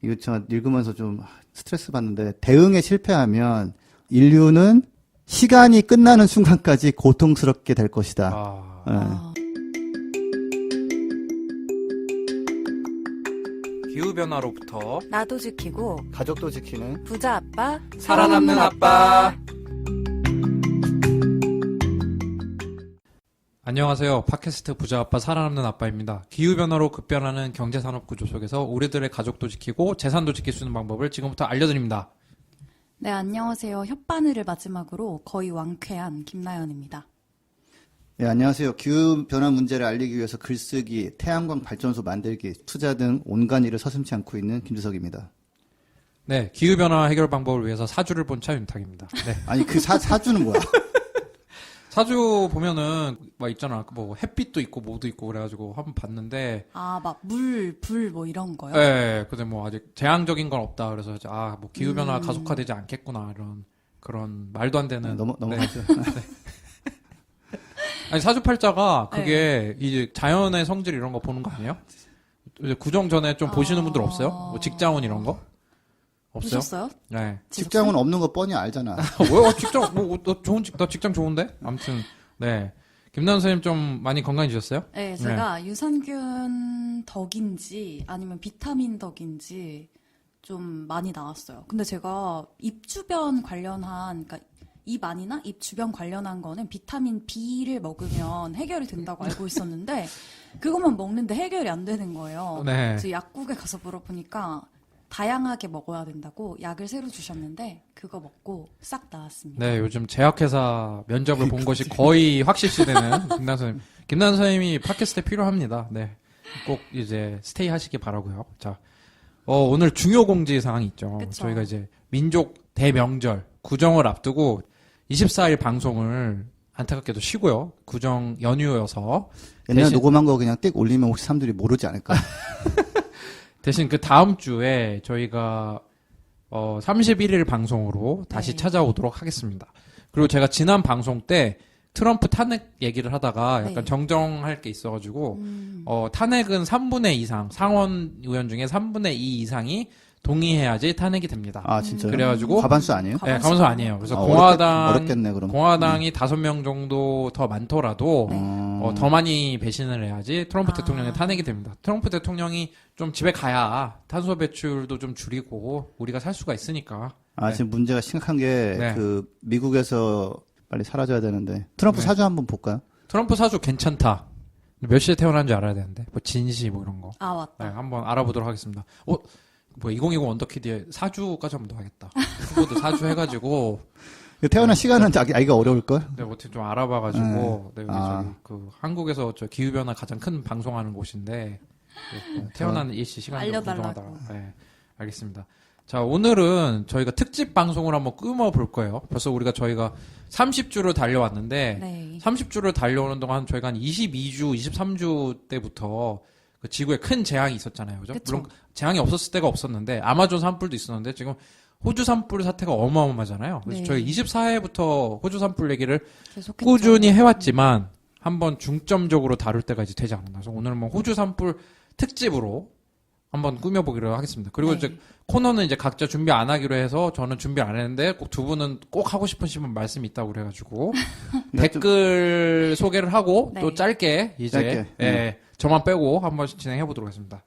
이거 제가 읽으면서 좀 스트레스 받는데, 대응에 실패하면 인류는 시간이 끝나는 순간까지 고통스럽게 될 것이다. 예. 기후변화로부터 나도 지키고 가족도 지키는 부자 아빠 살아남는 아빠. 안녕하세요. 팟캐스트 부자 아빠 살아남는 아빠입니다. 기후변화로 급변하는 경제산업 구조 속에서 우리들의 가족도 지키고 재산도 지킬 수 있는 방법을 지금부터 알려드립니다. 네, 안녕하세요. 혓바늘을 마지막으로 거의 왕쾌한 김나연입니다. 네, 안녕하세요. 기후변화 문제를 알리기 위해서 글쓰기, 태양광 발전소 만들기, 투자 등 온갖 일을 서슴지 않고 있는 김주석입니다. 네, 기후변화 해결 방법을 위해서 사주를 본 차윤탁입니다. 네. 아니, 그 사주는 뭐야? 사주 보면은 막 있잖아. 뭐 햇빛도 있고 뭐도 있고 그래가지고 한번 봤는데 아, 막 물, 불 뭐 이런 거요? 네, 근데 뭐 아직 재앙적인 건 없다. 그래서 이제 뭐 기후변화 가속화되지 않겠구나 이런 그런 말도 안 되는. 넘어가죠. 아니 사주팔자가 그게 이제 자연의 성질 이런 거 보는 거 아니에요? 이제 구정 전에 좀 보시는 분들 없어요? 뭐 직장운 이런 거? 없어요? 보셨어요? 네. 직장은 없는 거 뻔히 알잖아. 왜? 직장 나 직장 좋은데? 아무튼 네. 김나연 선생님 좀 많이 건강해지셨어요? 네, 제가 유산균 덕인지 아니면 비타민 덕인지 좀 많이 나왔어요. 근데 제가 입 주변 관련한, 그러니까 입 안이나 입 주변 관련한 거는 비타민 B를 먹으면 해결이 된다고 알고 있었는데 그것만 먹는데 해결이 안 되는 거예요. 네. 그래서 약국에 가서 물어보니까 다양하게 먹어야 된다고 약을 새로 주셨는데 그거 먹고 싹 나았습니다. 네, 요즘 제약회사 면접을 본 것이 거의 확실시되는 김나연 선생님. 김나연 선생님이 팟캐스트에 필요합니다. 네. 꼭 이제 스테이 하시기 바라고요. 자, 오늘 중요 공지 사항이 있죠. 그쵸. 저희가 이제 민족 대명절 구정을 앞두고 24일 방송을 안타깝게도 쉬고요. 구정 연휴여서 옛날 녹음한 거 그냥 띡 올리면 혹시 사람들이 모르지 않을까? 대신 그 다음 주에 저희가 31일 방송으로 다시 찾아오도록 하겠습니다. 그리고 제가 지난 방송 때 트럼프 탄핵 얘기를 하다가 약간 정정할 게 있어가지고 탄핵은 3분의 2 이상 상원 의원 중에 3분의 2 이상이 동의해야지 탄핵이 됩니다. 아, 진짜요? 그래가지고 과반수 아니에요? 네, 과반수 아니에요. 그래서 어렵겠네, 그럼. 공화당이 5명 정도 더 많더라도 더 많이 배신을 해야지 트럼프 대통령이 탄핵이 됩니다. 트럼프 대통령이 좀 집에 가야 탄소 배출도 좀 줄이고 우리가 살 수가 있으니까. 네. 지금 문제가 심각한 게 미국에서 빨리 사라져야 되는데 트럼프 사주 한번 볼까요? 트럼프 사주 괜찮다. 몇 시에 태어난지 알아야 되는데 뭐 진시 뭐 이런 거. 아, 맞다. 네, 한번 알아보도록 하겠습니다. 뭐 2020 원더키드에 사주까지 한번 넣어야겠다. 후보도 사주 해가지고 태어난 시간은 알기가 어려울걸? 네, 어떻게 좀 알아봐가지고 네, 여기 저기 그 한국에서 저 기후변화 가장 큰 방송하는 곳인데 태어난 일시 시간이 좀 궁금하다. 네, 알겠습니다. 자, 오늘은 저희가 특집 방송을 한번 끊어볼 거예요. 벌써 저희가 30주를 달려왔는데 30주를 달려오는 동안 저희가 한 22주, 23주 때부터 그 지구에 큰 재앙이 있었잖아요. 그죠? 물론 재앙이 없었을 때가 없었는데 아마존 산불도 있었는데 지금 호주 산불 사태가 어마어마하잖아요. 그래서 저희 24회부터 호주 산불 얘기를 계속했죠. 꾸준히 해왔지만 한번 중점적으로 다룰 때가 이제 되지 않았나. 그래서 오늘은 뭐 호주 산불 특집으로 한번 꾸며보기로 하겠습니다. 그리고 이제 코너는 이제 각자 준비 안 하기로 해서 저는 준비 안 했는데 꼭 두 분은 꼭 하고 싶으신 말씀이 있다고 그래가지고 댓글 소개를 하고 또 짧게 이제 저만 빼고 한번 진행해 보도록 하겠습니다.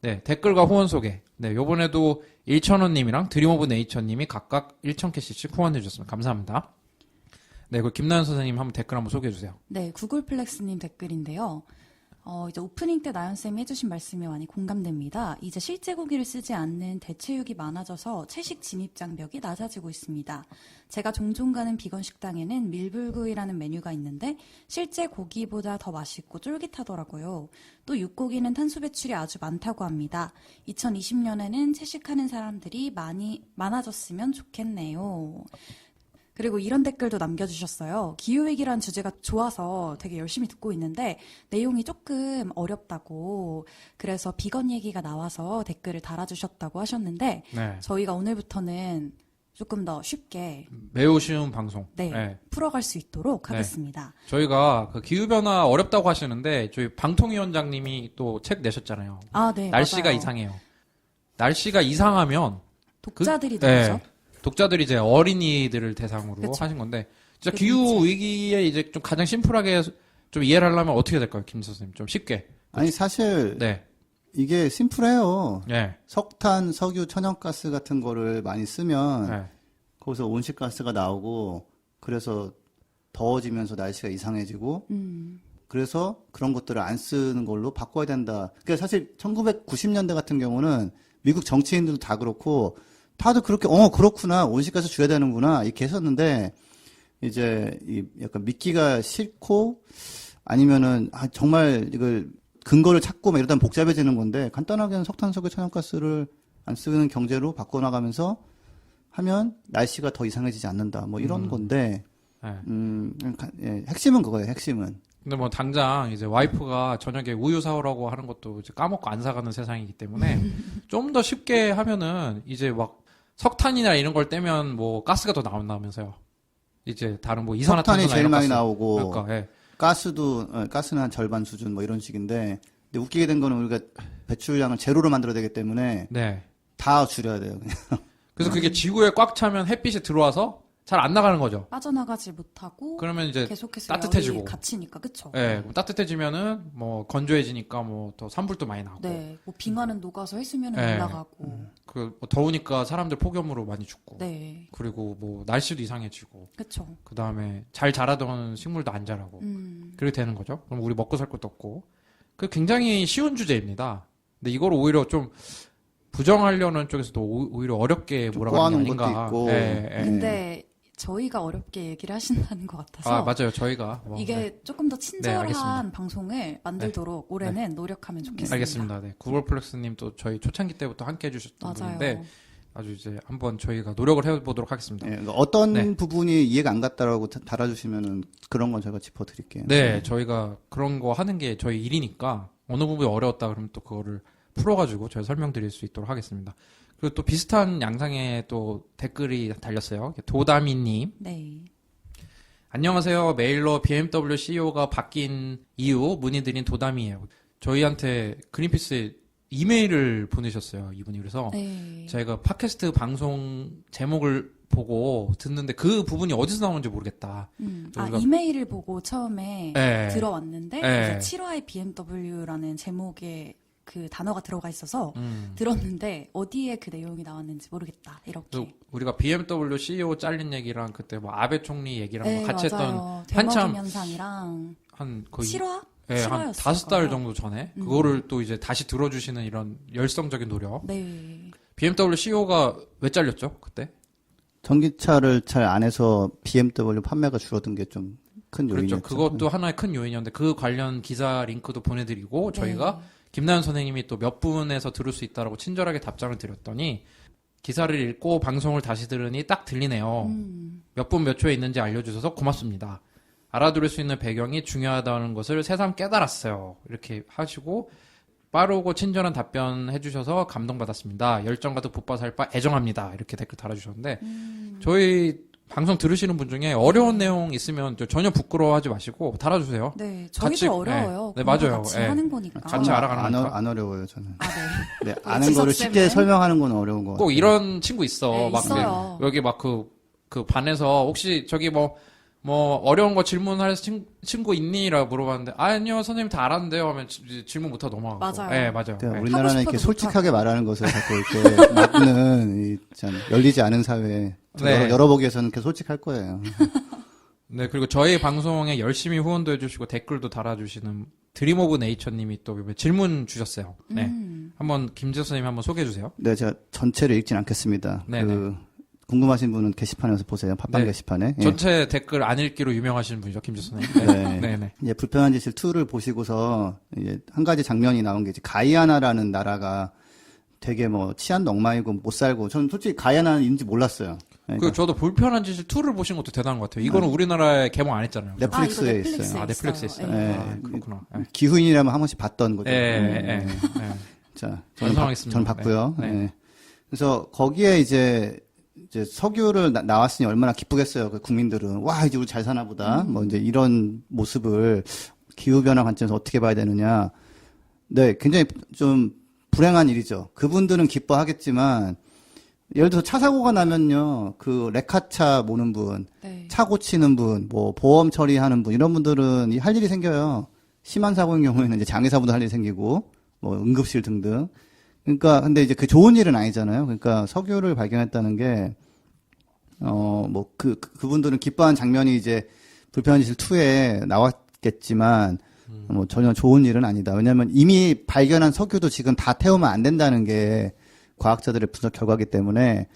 네, 댓글과 후원 소개. 네, 요번에도 1,000원님이랑 드림 오브 네이처님이 각각 1,000캐시씩 후원해 주셨습니다. 감사합니다. 네, 그 김나연 선생님 한번 댓글 한번 소개해 주세요. 네, 구글플렉스님 댓글인데요. 이제 오프닝 때 나연쌤이 해주신 말씀이 많이 공감됩니다. 이제 실제 고기를 쓰지 않는 대체육이 많아져서 채식 진입 장벽이 낮아지고 있습니다. 제가 종종 가는 비건 식당에는 밀불구이라는 메뉴가 있는데 실제 고기보다 더 맛있고 쫄깃하더라고요. 또 육고기는 탄소 배출이 아주 많다고 합니다. 2020년에는 채식하는 사람들이 많아졌으면 좋겠네요. 그리고 이런 댓글도 남겨주셨어요. 기후위기라는 주제가 좋아서 되게 열심히 듣고 있는데 내용이 조금 어렵다고 그래서 비건 얘기가 나와서 댓글을 달아주셨다고 하셨는데 저희가 오늘부터는 조금 더 쉽게 매우 쉬운 방송 풀어갈 수 있도록 하겠습니다. 저희가 그 기후변화 어렵다고 하시는데 저희 방통위원장님이 또 책 내셨잖아요. 네, 날씨가 맞아요. 이상해요. 날씨가 이상하면 독자들이 네, 누구죠? 독자들이 이제 어린이들을 대상으로 그쵸. 하신 건데 진짜 그 기후 위기에 이제 좀 가장 심플하게 좀 이해를 하려면 어떻게 될까요, 김 선생님? 좀 쉽게. 아니 사실 네. 이게 심플해요. 네. 석탄, 석유, 천연가스 같은 거를 많이 쓰면 네. 거기서 온실가스가 나오고 그래서 더워지면서 날씨가 이상해지고 그래서 그런 것들을 안 쓰는 걸로 바꿔야 된다. 그러니까 사실 1990년대 같은 경우는 미국 정치인들도 다 그렇고 다들 그렇게 그렇구나 온실가스 줄여야 되는구나 이렇게 했었는데 이제 이 약간 믿기가 싫고 아니면은 정말 이걸 근거를 찾고 막 이러다 복잡해지는 건데 간단하게는 석탄, 석유, 천연가스를 안 쓰는 경제로 바꿔나가면서 하면 날씨가 더 이상해지지 않는다. 뭐 이런 건데 네. 예, 핵심은 그거예요. 핵심은. 근데 뭐 당장 이제 와이프가 저녁에 우유 사오라고 하는 것도 이제 까먹고 안 사가는 세상이기 때문에 좀 더 쉽게 하면은 이제 막 석탄이나 이런 걸 떼면 뭐 가스가 더 나온다면서요. 이제 다른 뭐 이산화탄소나 석탄이 제일 이런 많이 가스. 나오고 그러니까 예. 가스는 한 절반 수준 뭐 이런 식인데 근데 웃기게 된 거는 우리가 배출량을 제로로 만들어야 되기 때문에 네. 다 줄여야 돼요. 그냥. 그래서 그게 지구에 꽉 차면 햇빛이 들어와서 잘 안 나가는 거죠. 빠져나가지 못하고 그러면 이제 계속해서 따뜻해지고. 열이 갇히니까 그쵸? 예, 그럼 따뜻해지면은 뭐 건조해지니까 뭐 더 산불도 많이 나고. 네, 뭐 빙하는 녹아서 해수면은 네. 올라가고. 그뭐 더우니까 사람들 폭염으로 많이 죽고. 네, 그리고 뭐 날씨도 이상해지고. 그쵸. 그 다음에 잘 자라던 식물도 안 자라고. 그렇게 되는 거죠. 그럼 우리 먹고 살 것도 없고. 그 굉장히 쉬운 주제입니다. 근데 이걸 오히려 좀 부정하려는 쪽에서도 오히려 어렵게 좀 몰아가는 게 꼬아놓은 것도 아닌가. 있고. 예, 예. 근데 저희가 어렵게 얘기를 하신다는 것 같아서 아, 맞아요. 저희가. 뭐, 이게 네. 조금 더 알겠습니다. 친절한 방송을 만들도록 올해는 노력하면 좋겠습니다. 알겠습니다. 네. 구글플렉스님 또 저희 초창기 때부터 함께 해주셨던 맞아요. 분인데 아주 이제 한번 저희가 노력을 해보도록 하겠습니다. 예, 그러니까 어떤 네. 부분이 이해가 안 갔다라고 달아주시면은 그런 건 제가 짚어드릴게요. 네, 저희가 그런 거 하는 게 저희 일이니까 어느 부분이 어려웠다 그러면 또 그거를 풀어가지고 저희 설명드릴 수 있도록 하겠습니다. 그리고 또 비슷한 양상의 또 댓글이 달렸어요. 도다미님. 네. 안녕하세요. 메일로 BMW CEO가 바뀐 이후 문의드린 도담이에요. 저희한테 그린피스 이메일을 보내셨어요. 이분이. 그래서 네. 저희가 팟캐스트 방송 제목을 보고 듣는데 그 부분이 어디서 나오는지 모르겠다. 저희가- 이메일을 보고 처음에 네. 들어왔는데 네. 이제 7화의 BMW라는 제목에 그 단어가 들어가 있어서 음. 들었는데 어디에 그 내용이 나왔는지 모르겠다. 이렇게. 그래서 우리가 BMW CEO 잘린 얘기랑 그때 뭐 아베 총리 얘기랑 네, 뭐 같이 맞아요. 했던 한참 되먹임 현상이랑 한 거의 7화? 네, 한 5달 정도 전에 그거를 또 이제 다시 들어주시는 이런 열성적인 노력. 네. BMW CEO가 왜 잘렸죠 그때? 전기차를 잘 안 해서 BMW 판매가 줄어든 게 좀 큰 그렇죠. 요인이었죠. 그것도 하나의 큰 요인이었는데 그 관련 기사 링크도 보내드리고 저희가 김나연 선생님이 또 몇 분에서 들을 수 있다라고 친절하게 답장을 드렸더니 기사를 읽고 방송을 다시 들으니 딱 들리네요. 몇 분 몇 초에 있는지 알려주셔서 고맙습니다. 알아들을 수 있는 배경이 중요하다는 것을 새삼 깨달았어요. 이렇게 하시고 빠르고 친절한 답변 해주셔서 감동받았습니다. 열정 가득 붓바살 바 애정합니다. 이렇게 댓글 달아주셨는데 저희 방송 들으시는 분 중에 어려운 내용 있으면 전혀 부끄러워하지 마시고 달아주세요. 네. 같이- 저희도 어려워요. 네, 공부 맞아요. 같이 네. 하는 거니까. 같이 알아가는 안, 거니까. 안 어려워요, 저는. 아, 네. 네, 아는 거를 쉽게 지석쌤은? 설명하는 건 어려운 거 꼭 같아요. 이런 친구 있어. 네, 막 있어요. 여기 막 그 반에서 혹시 저기 뭐 어려운 거 질문할 친구 있니?라 물어봤는데 아니요 선생님 다 알았는데요 하면 질문 못하고 넘어가고. 맞아요. 네 맞아요. 네, 네. 우리나라는 하고 이렇게 싶어도 솔직하게 말하는 것을 자꾸 이렇게 막는 참 열리지 않은 사회. 네. 열어보기에서는 이렇게 솔직할 거예요. 네 그리고 저희 방송에 열심히 후원도 해주시고 댓글도 달아주시는 드림 오브 네이처님이 또 질문 주셨어요. 네 한번 김지수 선생님 한번 소개해 주세요. 네, 제가 전체를 읽진 않겠습니다. 네네. 궁금하신 분은 게시판에서 보세요. 팟빵 네. 게시판에. 예. 전체 댓글 안 읽기로 유명하신 분이죠 김지수 선생님. 네. 네네. 이제 불편한 짓을 2를 보시고서 이제 한 가지 장면이 나온 게 이제 가이아나라는 나라가 되게 뭐 치안도 엉망이고 못 살고 저는 솔직히 가이아나는 있는지 몰랐어요. 그 저도 불편한 짓을 2를 보신 것도 대단한 것 같아요. 이거는 우리나라에 개봉 안 했잖아요. 넷플릭스에 아, 이거 넷플릭스에 있어요. 아, 넷플릭스에 있어요. 네. 아, 그렇구나. 네. 기후인이라면 한 번씩 봤던 거죠. 예. 자, 완성하겠습니다. 저는 봤고요. 네. 네. 예. 그래서 거기에 이제 석유를 나왔으니 얼마나 기쁘겠어요. 그 국민들은 와 이제 우리 잘 사나 보다. 뭐 이제 이런 모습을 기후 변화 관점에서 어떻게 봐야 되느냐. 네, 굉장히 좀 불행한 일이죠. 그분들은 기뻐하겠지만 예를 들어서 차 사고가 나면요, 그 레카차 모는 분, 네. 차 고치는 분, 뭐 보험 처리하는 분 이런 분들은 할 일이 생겨요. 심한 사고인 경우에는 이제 장의사분도 할 일이 생기고 뭐 응급실 등등. 그러니까 근데 이제 그 좋은 일은 아니잖아요. 그러니까 석유를 발견했다는 게 뭐 그분들은 기뻐하는 장면이 이제 불편한 짓을 2에 나왔겠지만 뭐 전혀 좋은 일은 아니다. 왜냐하면 이미 발견한 석유도 지금 다 태우면 안 된다는 게 과학자들의 분석 결과이기 때문에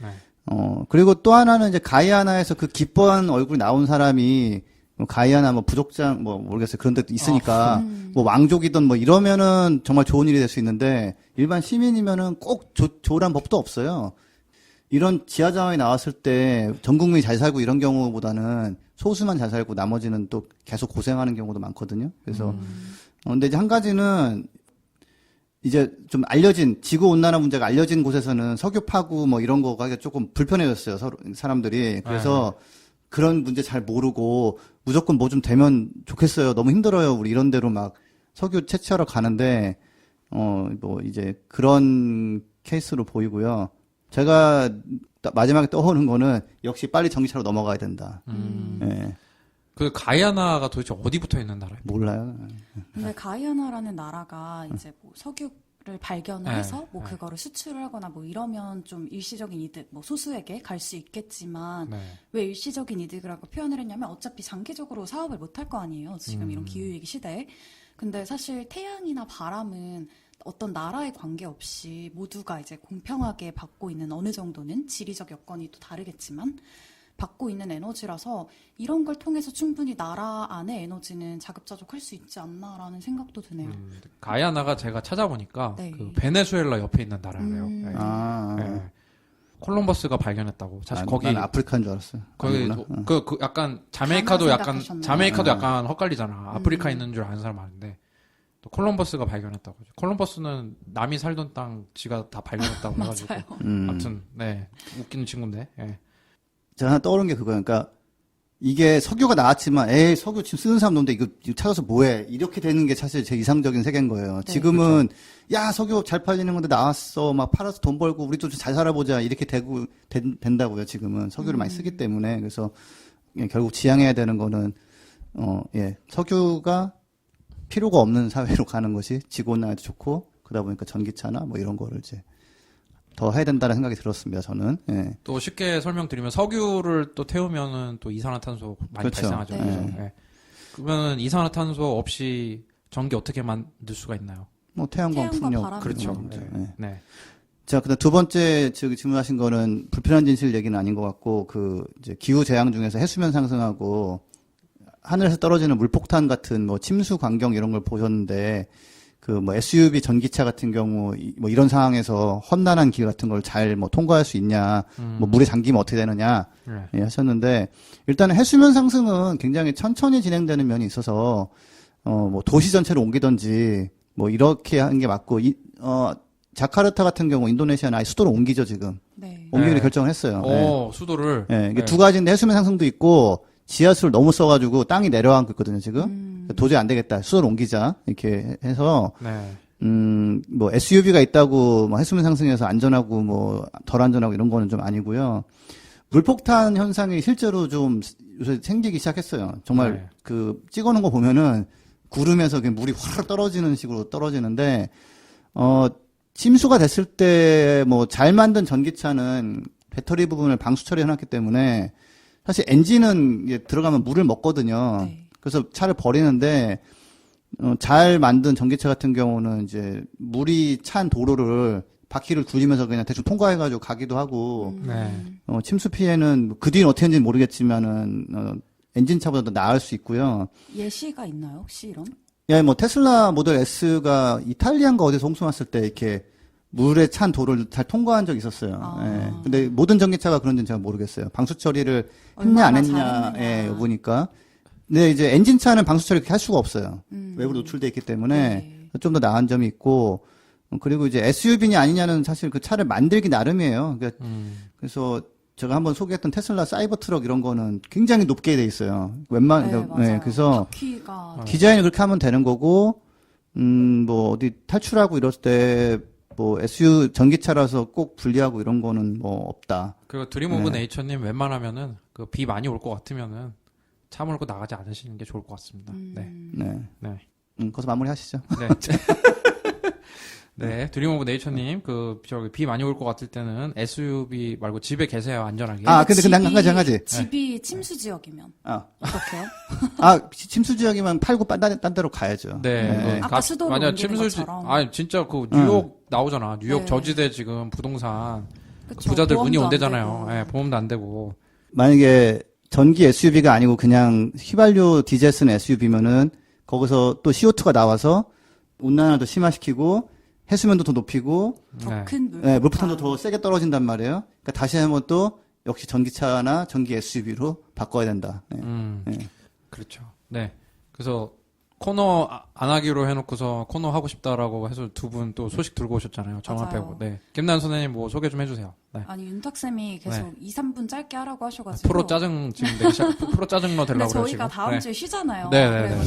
그리고 또 하나는 이제 가이아나에서 그 기뻐한 얼굴이 나온 사람이 뭐 가이아나 뭐 부족장 뭐 모르겠어요. 그런 데도 있으니까 뭐 왕족이든 뭐 이러면은 정말 좋은 일이 될 수 있는데 일반 시민이면은 꼭 좋으란 법도 없어요. 이런 지하 자원이 나왔을 때 전 국민이 잘 살고 이런 경우보다는 소수만 잘 살고 나머지는 또 계속 고생하는 경우도 많거든요. 그래서 근데 이제 한 가지는 이제 좀 알려진 지구 온난화 문제가 알려진 곳에서는 석유 파고 뭐 이런 거가 조금 불편해졌어요. 사람들이. 그래서 그런 문제 잘 모르고 무조건 뭐 좀 되면 좋겠어요. 너무 힘들어요. 우리 이런 데로 막 석유 채취하러 가는데 뭐 이제 그런 케이스로 보이고요. 제가 마지막에 떠오르는 거는 역시 빨리 전기차로 넘어가야 된다. 예. 그 가이아나가 도대체 어디 붙어 있는 나라예요? 몰라요. 근데 가이아나라는 나라가 이제 뭐 석유를 발견을 네, 해서 뭐 네. 그거를 수출을 하거나 뭐 이러면 좀 일시적인 이득, 뭐 소수에게 갈 수 있겠지만 네. 왜 일시적인 이득이라고 표현을 했냐면 어차피 장기적으로 사업을 못 할 거 아니에요. 지금 이런 기후위기 시대에. 근데 사실 태양이나 바람은 어떤 나라에 관계없이 모두가 이제 공평하게 받고 있는 어느 정도는 지리적 여건이 또 다르겠지만 받고 있는 에너지라서 이런 걸 통해서 충분히 나라 안의 에너지는 자급자족할 수 있지 않나라는 생각도 드네요. 가이아나가 제가 찾아보니까 네. 그 베네수엘라 옆에 있는 나라래요. 네. 네. 콜럼버스가 발견했다고. 사실 거기 난 아프리카인 줄 알았어요. 거기 아니구나. 그 약간 자메이카도 가나 약간 생각하셨나요? 자메이카도 약간 헛갈리잖아. 아프리카 있는 줄 아는 사람 많은데 또 콜럼버스가 발견했다고. 콜럼버스는 남이 살던 땅 지가 다 발견했다고 해가지고. 아무튼 네 웃기는 친구인데. 예. 제가 하나 떠오른 게 그거예요. 그러니까 이게 석유가 나왔지만 에이 석유 지금 쓰는 사람 없는데 이거 찾아서 뭐해 이렇게 되는 게 사실 제 이상적인 세계인 거예요. 네, 지금은 야 석유 잘 팔리는 건데 나왔어 막 팔아서 돈 벌고 우리도 좀 잘 살아보자 이렇게 된다고요. 지금은 석유를 많이 쓰기 때문에 그래서 결국 지향해야 되는 거는 석유가 필요가 없는 사회로 가는 것이 지구온난화에도 좋고 그러다 보니까 전기차나 뭐 이런 거를 이제 더 해야 된다는 생각이 들었습니다. 저는. 예. 또 쉽게 설명드리면 석유를 또 태우면은 또 이산화탄소 많이 그렇죠. 발생하죠. 네. 그죠? 예. 그러면 이산화탄소 없이 전기 어떻게 만들 수가 있나요? 뭐 태양광, 태양과 풍력. 바람. 그렇죠. 그런 거죠. 네. 예. 네. 자, 그다음 두 번째 질문하신 거는 불편한 진실 얘기는 아닌 것 같고 그 이제 기후 재앙 중에서 해수면 상승하고 하늘에서 떨어지는 물폭탄 같은 뭐 침수 광경 이런 걸 보셨는데 그 뭐 SUV 전기차 같은 경우 뭐 이런 상황에서 험난한 길 같은 걸 잘 뭐 통과할 수 있냐, 뭐 물에 잠기면 어떻게 되느냐 네. 하셨는데 일단은 해수면 상승은 굉장히 천천히 진행되는 면이 있어서 뭐 도시 전체를 옮기든지 뭐 이렇게 하는 게 맞고 자카르타 같은 경우 인도네시아는 아예 수도를 옮기죠 지금. 네. 옮기기로 네. 결정을 했어요. 수도를. 예, 이게 네. 두 가지인데 해수면 상승도 있고 지하수를 너무 써가지고 땅이 내려앉고 있거든요 지금. 도저히 안 되겠다. 수도를 옮기자 이렇게 해서 네. 뭐 SUV가 있다고 뭐 해수면 상승해서 안전하고 뭐 덜 안전하고 이런 거는 좀 아니고요. 물폭탄 현상이 실제로 좀 요새 생기기 시작했어요. 정말 네. 그 찍어놓은 거 보면은 구름에서 그냥 물이 확 떨어지는 식으로 떨어지는데 침수가 됐을 때 뭐 잘 만든 전기차는 배터리 부분을 방수 처리해놨기 때문에 사실 엔진은 이제 들어가면 물을 먹거든요. 네. 그래서 차를 버리는데 잘 만든 전기차 같은 경우는 이제 물이 찬 도로를 바퀴를 굴리면서 그냥 대충 통과해가지고 가기도 하고 네. 침수 피해는 그 뒤는 어떻게 했는지 모르겠지만은 엔진차보다 더 나을 수 있고요. 예시가 있나요 혹시 이런? 예, 뭐 테슬라 모델 S가 이탈리아인가 어디서 홍수 났을 때 이렇게 물에 찬 도로를 잘 통과한 적이 있었어요. 아. 예. 근데 모든 전기차가 그런지는 제가 모르겠어요. 방수 처리를 했냐 안 했냐, 예, 여부니까. 근데 이제 엔진차는 방수 처리 할 수가 없어요. 외부로 노출돼 있기 때문에 좀 더 나은 점이 있고, 그리고 이제 SUV냐 아니냐는 사실 그 차를 만들기 나름이에요. 그래서 제가 한번 소개했던 테슬라 사이버 트럭 이런 거는 굉장히 높게 돼 있어요. 네, 맞아요. 그래서 바퀴가 디자인을 그렇게 하면 되는 거고, 뭐 어디 탈출하고 이럴 때 뭐 전기차라서 꼭 분리하고 이런 거는 뭐 없다. 그 드림 오브 네이처님 웬만하면은 그 비 많이 올 것 같으면은 차 몰고 나가지 않으시는 게 좋을 것 같습니다. 네. 네. 거기서 마무리하시죠. 네. 네, 드림 오브 네이처님, 비 많이 올 것 같을 때는 SUV 말고 집에 계세요, 안전하게. 근데 한 가지. 집이 침수 지역이면. 어떡해요? 침수 지역이면 팔고 딴 데로 가야죠. 네. 아까 수도로 만약 옮기는 것처럼. 진짜 뉴욕 나오잖아. 뉴욕 저지대 지금 부동산. 그쵸, 부자들 문이 보험도 안 온대잖아요. 되고. 예, 보험도 안 되고. 만약에 전기 SUV가 아니고 그냥 휘발유 디젤 쓰는 SUV면은 거기서 또 CO2가 나와서 온난화를 더 심화시키고 해수면도 더 높이고 더 큰 물폭탄도 더 세게 떨어진단 말이에요. 그러니까 다시 한번 또 역시 전기차나 전기 SUV로 바꿔야 된다. 그렇죠. 네. 그래서 코너 안 하기로 해놓고서 코너 하고 싶다라고 해서 두 분 또 소식 들고 오셨잖아요. 정말 맞아요. 빼고. 네. 김난 선생님 뭐 소개 좀 해주세요. 네. 아니 윤탁쌤이 계속 네. 2, 3분 짧게 하라고 하셔가지고 프로 짜증 지금 내기 시작. 프로 짜증러 근데 되려고 저희가 그러시고. 다음 네. 주에 쉬잖아요. 네네네네.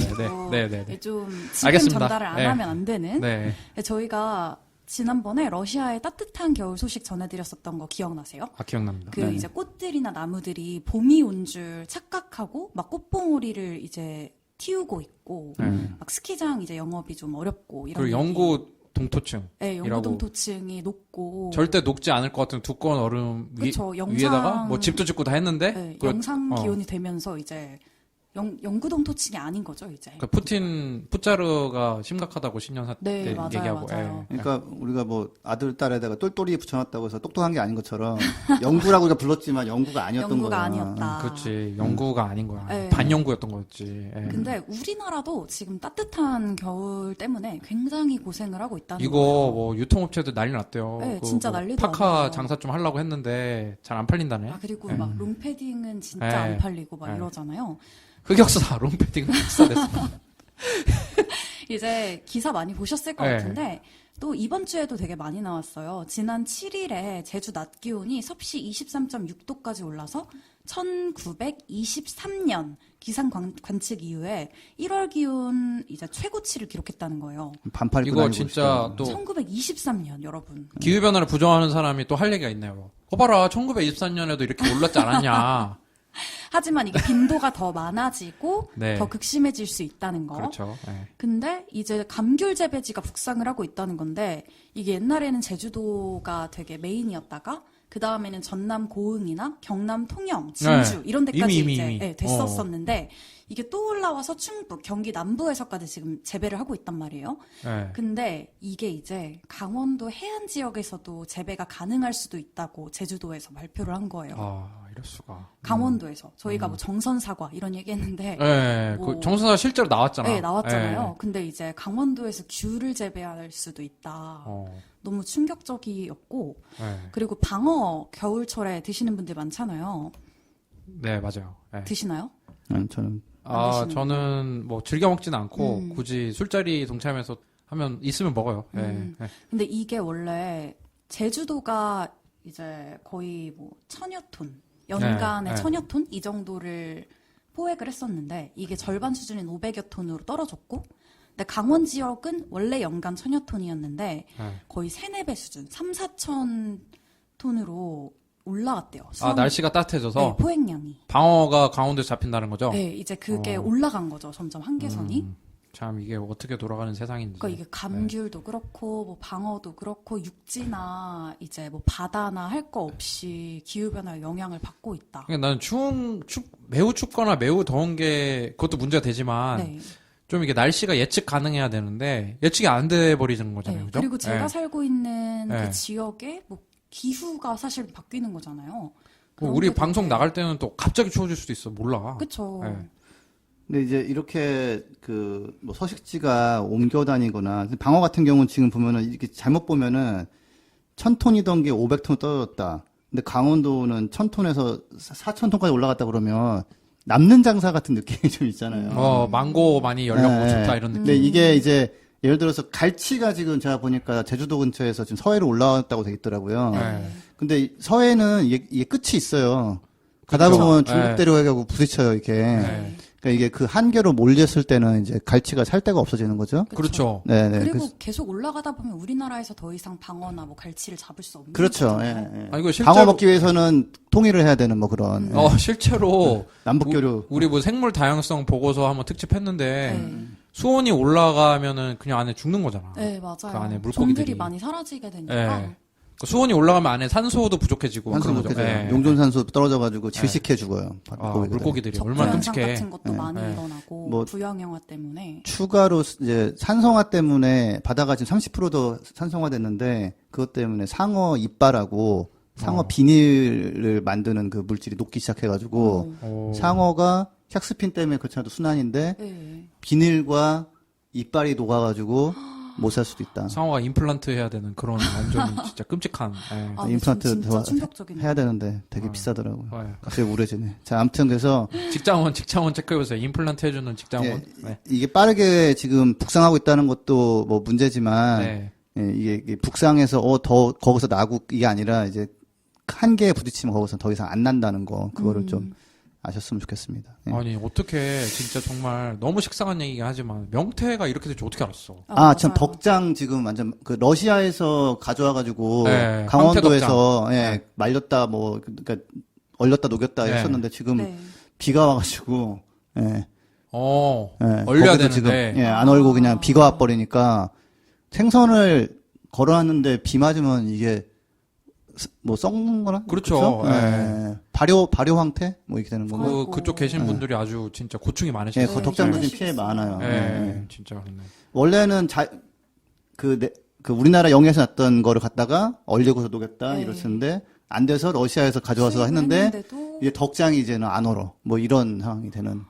그래가지고 좀 지금 알겠습니다. 전달을 안 네. 하면 안 되는. 네. 저희가 지난번에 러시아의 따뜻한 겨울 소식 전해드렸었던 거 기억나세요? 기억납니다. 이제 꽃들이나 나무들이 봄이 온 줄 착각하고 막 꽃봉오리를 이제 틔우고 있고 막 스키장 이제 영업이 좀 어렵고 이런. 그리고 영구 동토층. 네, 영구 동토층이 높고 절대 녹지 않을 것 같은 두꺼운 얼음 위에다가 뭐 집도 짓고 다 했는데 네, 영상 기온이 되면서 이제 영구 동토층이 아닌 거죠 이제. 그 푸자르가 심각하다고 10년 때 맞아요, 얘기하고. 맞아요. 그러니까 우리가 뭐 아들 딸에다가 똘똘이 붙여놨다고 해서 똑똑한 게 아닌 것처럼 영구라고 우리가 불렀지만 영구가 아니었던 거야. 영구가 아니었다. 그렇지. 영구가 아닌 거야. 네. 반영구였던 거였지. 예. 근데 우리나라도 지금 따뜻한 겨울 때문에 굉장히 고생을 하고 있다는 이거 거예요. 뭐 유통업체들 난리 났대요. 네, 진짜 난리더라고요. 파카 장사 좀 하려고 했는데 잘 안 팔린다네. 그리고 예. 막 롱패딩은 진짜 네. 안 팔리고 막 네. 이러잖아요. 흑역사 롱패딩 비싸댔어. 이제 기사 많이 보셨을 것 네. 같은데 또 이번 주에도 되게 많이 나왔어요. 지난 7일에 제주 낮 기온이 섭씨 23.6도까지 올라서 1923년 기상 관측 이후에 1월 기온 이제 최고치를 기록했다는 거예요. 반팔 입고 이거 다니고 진짜 있어요. 또 1923년 여러분. 기후 변화를 부정하는 사람이 또 할 얘기가 있네요. 봐라, 1924년에도 이렇게 올랐지 않았냐. 하지만 이게 빈도가 더 많아지고 네. 더 극심해질 수 있다는 거. 그렇죠. 네. 근데 이제 감귤 재배지가 북상을 하고 있다는 건데 이게 옛날에는 제주도가 되게 메인이었다가 그 다음에는 전남 고흥이나 경남 통영, 진주 네. 이런 데까지 이미. 이제 됐었었는데 이게 또 올라와서 충북, 경기 남부에서까지 지금 재배를 하고 있단 말이에요. 네. 근데 이게 이제 강원도 해안 지역에서도 재배가 가능할 수도 있다고 제주도에서 발표를 한 거예요. 이럴 수가. 강원도에서 저희가 뭐 정선 사과 이런 얘기했는데 네, 뭐- 그 정선사 실제로 나왔잖아. 네, 나왔잖아요. 네. 근데 이제 강원도에서 귤을 재배할 수도 있다. 어, 너무 충격적이었고 네. 그리고 방어 겨울철에 드시는 분들 많잖아요. 네, 맞아요. 네. 드시나요? 저는 안 드시는 저는 뭐 즐겨 먹지는 않고 굳이 술자리 동참해서 하면 있으면 먹어요. 네. 네. 근데 이게 원래 제주도가 이제 거의 뭐 1000여 톤 연간에 네, 네. 1000여 톤 이 정도를 포획을 했었는데 이게 절반 수준인 500여 톤으로 떨어졌고 근데 강원 지역은 원래 연간 1000여 톤이었는데 네. 거의 3, 4배 수준 3, 4천 톤으로 올라갔대요. 날씨가 따뜻해져서 네, 포획량이. 방어가 강원도에 잡힌다는 거죠? 네, 이제 그게 올라간 거죠. 점점 한계선이. 참 이게 어떻게 돌아가는 세상인지. 그러니까 이게 감귤도 그렇고 뭐 방어도 그렇고 육지나 이제 뭐 바다나 할 거 없이 기후 변화의 영향을 받고 있다. 그러니까 나는 매우 춥거나 매우 더운 게 그것도 문제가 되지만 네. 좀 이게 날씨가 예측 가능해야 되는데 예측이 안 돼 버리는 거잖아요. 네. 그죠? 그리고 제가 네. 살고 있는 네. 그 지역에 뭐 기후가 사실 바뀌는 거잖아요. 뭐 그런 우리 게 방송 되게- 나갈 때는 또 갑자기 추워질 수도 있어. 몰라. 그쵸. 네. 근데 이제 이렇게 뭐 서식지가 옮겨 다니거나 방어 같은 경우는 지금 보면은 이렇게 잘못 보면은 1000톤이던 게 500톤 떨어졌다. 근데 강원도는 1000톤에서 4000톤까지 올라갔다 그러면 남는 장사 같은 느낌이 좀 있잖아요. 망고 많이 열렸고 네. 좋다 이런 느낌. 근데 이게 이제 예를 들어서 갈치가 지금 제가 보니까 제주도 근처에서 지금 서해로 올라왔다고 돼 있더라고요. 네. 근데 서해는 이게 끝이 있어요. 가다 그쵸. 보면 네. 중국대로 해가지고 부딪혀요, 이게. 네. 그러니까 이게 그 한계로 몰렸을 때는 이제 갈치가 살 데가 없어지는 거죠. 그렇죠. 네네. 그리고 계속 올라가다 보면 우리나라에서 더 이상 방어나 뭐 갈치를 잡을 수 없는 그렇죠. 거잖아요. 예, 예. 아, 이거 실제로 방어 먹기 위해서는 통일을 해야 되는 뭐 그런 실제로 남북 교류. 우리 뭐 생물 다양성 보고서 한번 특집했는데 네. 수온이 올라가면은 그냥 안에 죽는 거잖아. 네, 맞아요. 그 안에 물고기들이 종들이 많이 사라지게 되니까. 예. 그 수온이 올라가면 안에 산소도 부족해지고 산소 그런 거죠. 부족해져요. 예. 용존산소 떨어져가지고 질식해 죽어요. 물고기들이 얼마나 적부현상 끔찍해. 같은 것도 네. 많이 네. 일어나고 뭐 부양형화 때문에. 추가로 이제 산성화 때문에 바다가 지금 30%더 산성화됐는데 그것 때문에 상어 이빨하고 상어 비닐을 만드는 그 물질이 녹기 시작해가지고 오. 상어가 샥스핀 때문에 그렇지 않아도 순환인데 네. 비닐과 이빨이 녹아가지고 못 살 수도 있다. 상어가 임플란트 해야 되는 그런 완전히 진짜 끔찍한. 예. 아, 임플란트 진짜 더 충격적이네요. 해야 되는데 되게 비싸더라고요. 예. 갑자기 우울해지네. 자, 아무튼 그래서 직장원 체크해보세요. 임플란트 해주는 직장원. 예, 네. 이게 빠르게 지금 북상하고 있다는 것도 뭐 문제지만 네. 예, 이게 북상해서 더 거기서 나고 이게 아니라 이제 한계에 부딪히면 거기서 더 이상 안 난다는 거 그거를 좀 아셨으면 좋겠습니다. 예. 아니 어떻게 진짜 정말 너무 식상한 얘기긴 하지만 명태가 이렇게 될 줄 어떻게 알았어? 참 맞아요. 덕장 지금 완전 그 러시아에서 가져와가지고 네, 강원도에서 예, 네. 말렸다 뭐 그러니까 얼렸다 녹였다 네. 했었는데 지금 네. 비가 와가지고 예, 예, 얼려야 거기도 되는데. 지금 안 얼고 그냥 비가 와버리니까 생선을 걸어놨는데 비 맞으면 이게 뭐 썩는 거나 그렇죠. 그렇죠? 예. 발효 황태 뭐 이렇게 되는 거고. 아이고. 그쪽 계신 분들이 아주 진짜 고충이 많으시죠. 예, 네, 그 덕장도 지금 힘드시겠어요. 피해 많아요. 예, 예. 진짜 그렇네. 원래는 그 우리나라 영해에서 났던 거를 갖다가 얼리고서 녹였다 네. 이랬었는데 안 돼서 러시아에서 가져와서 수입을 했는데 했는데도 이제 덕장이 이제는 안 얼어. 뭐 이런 상황이 되는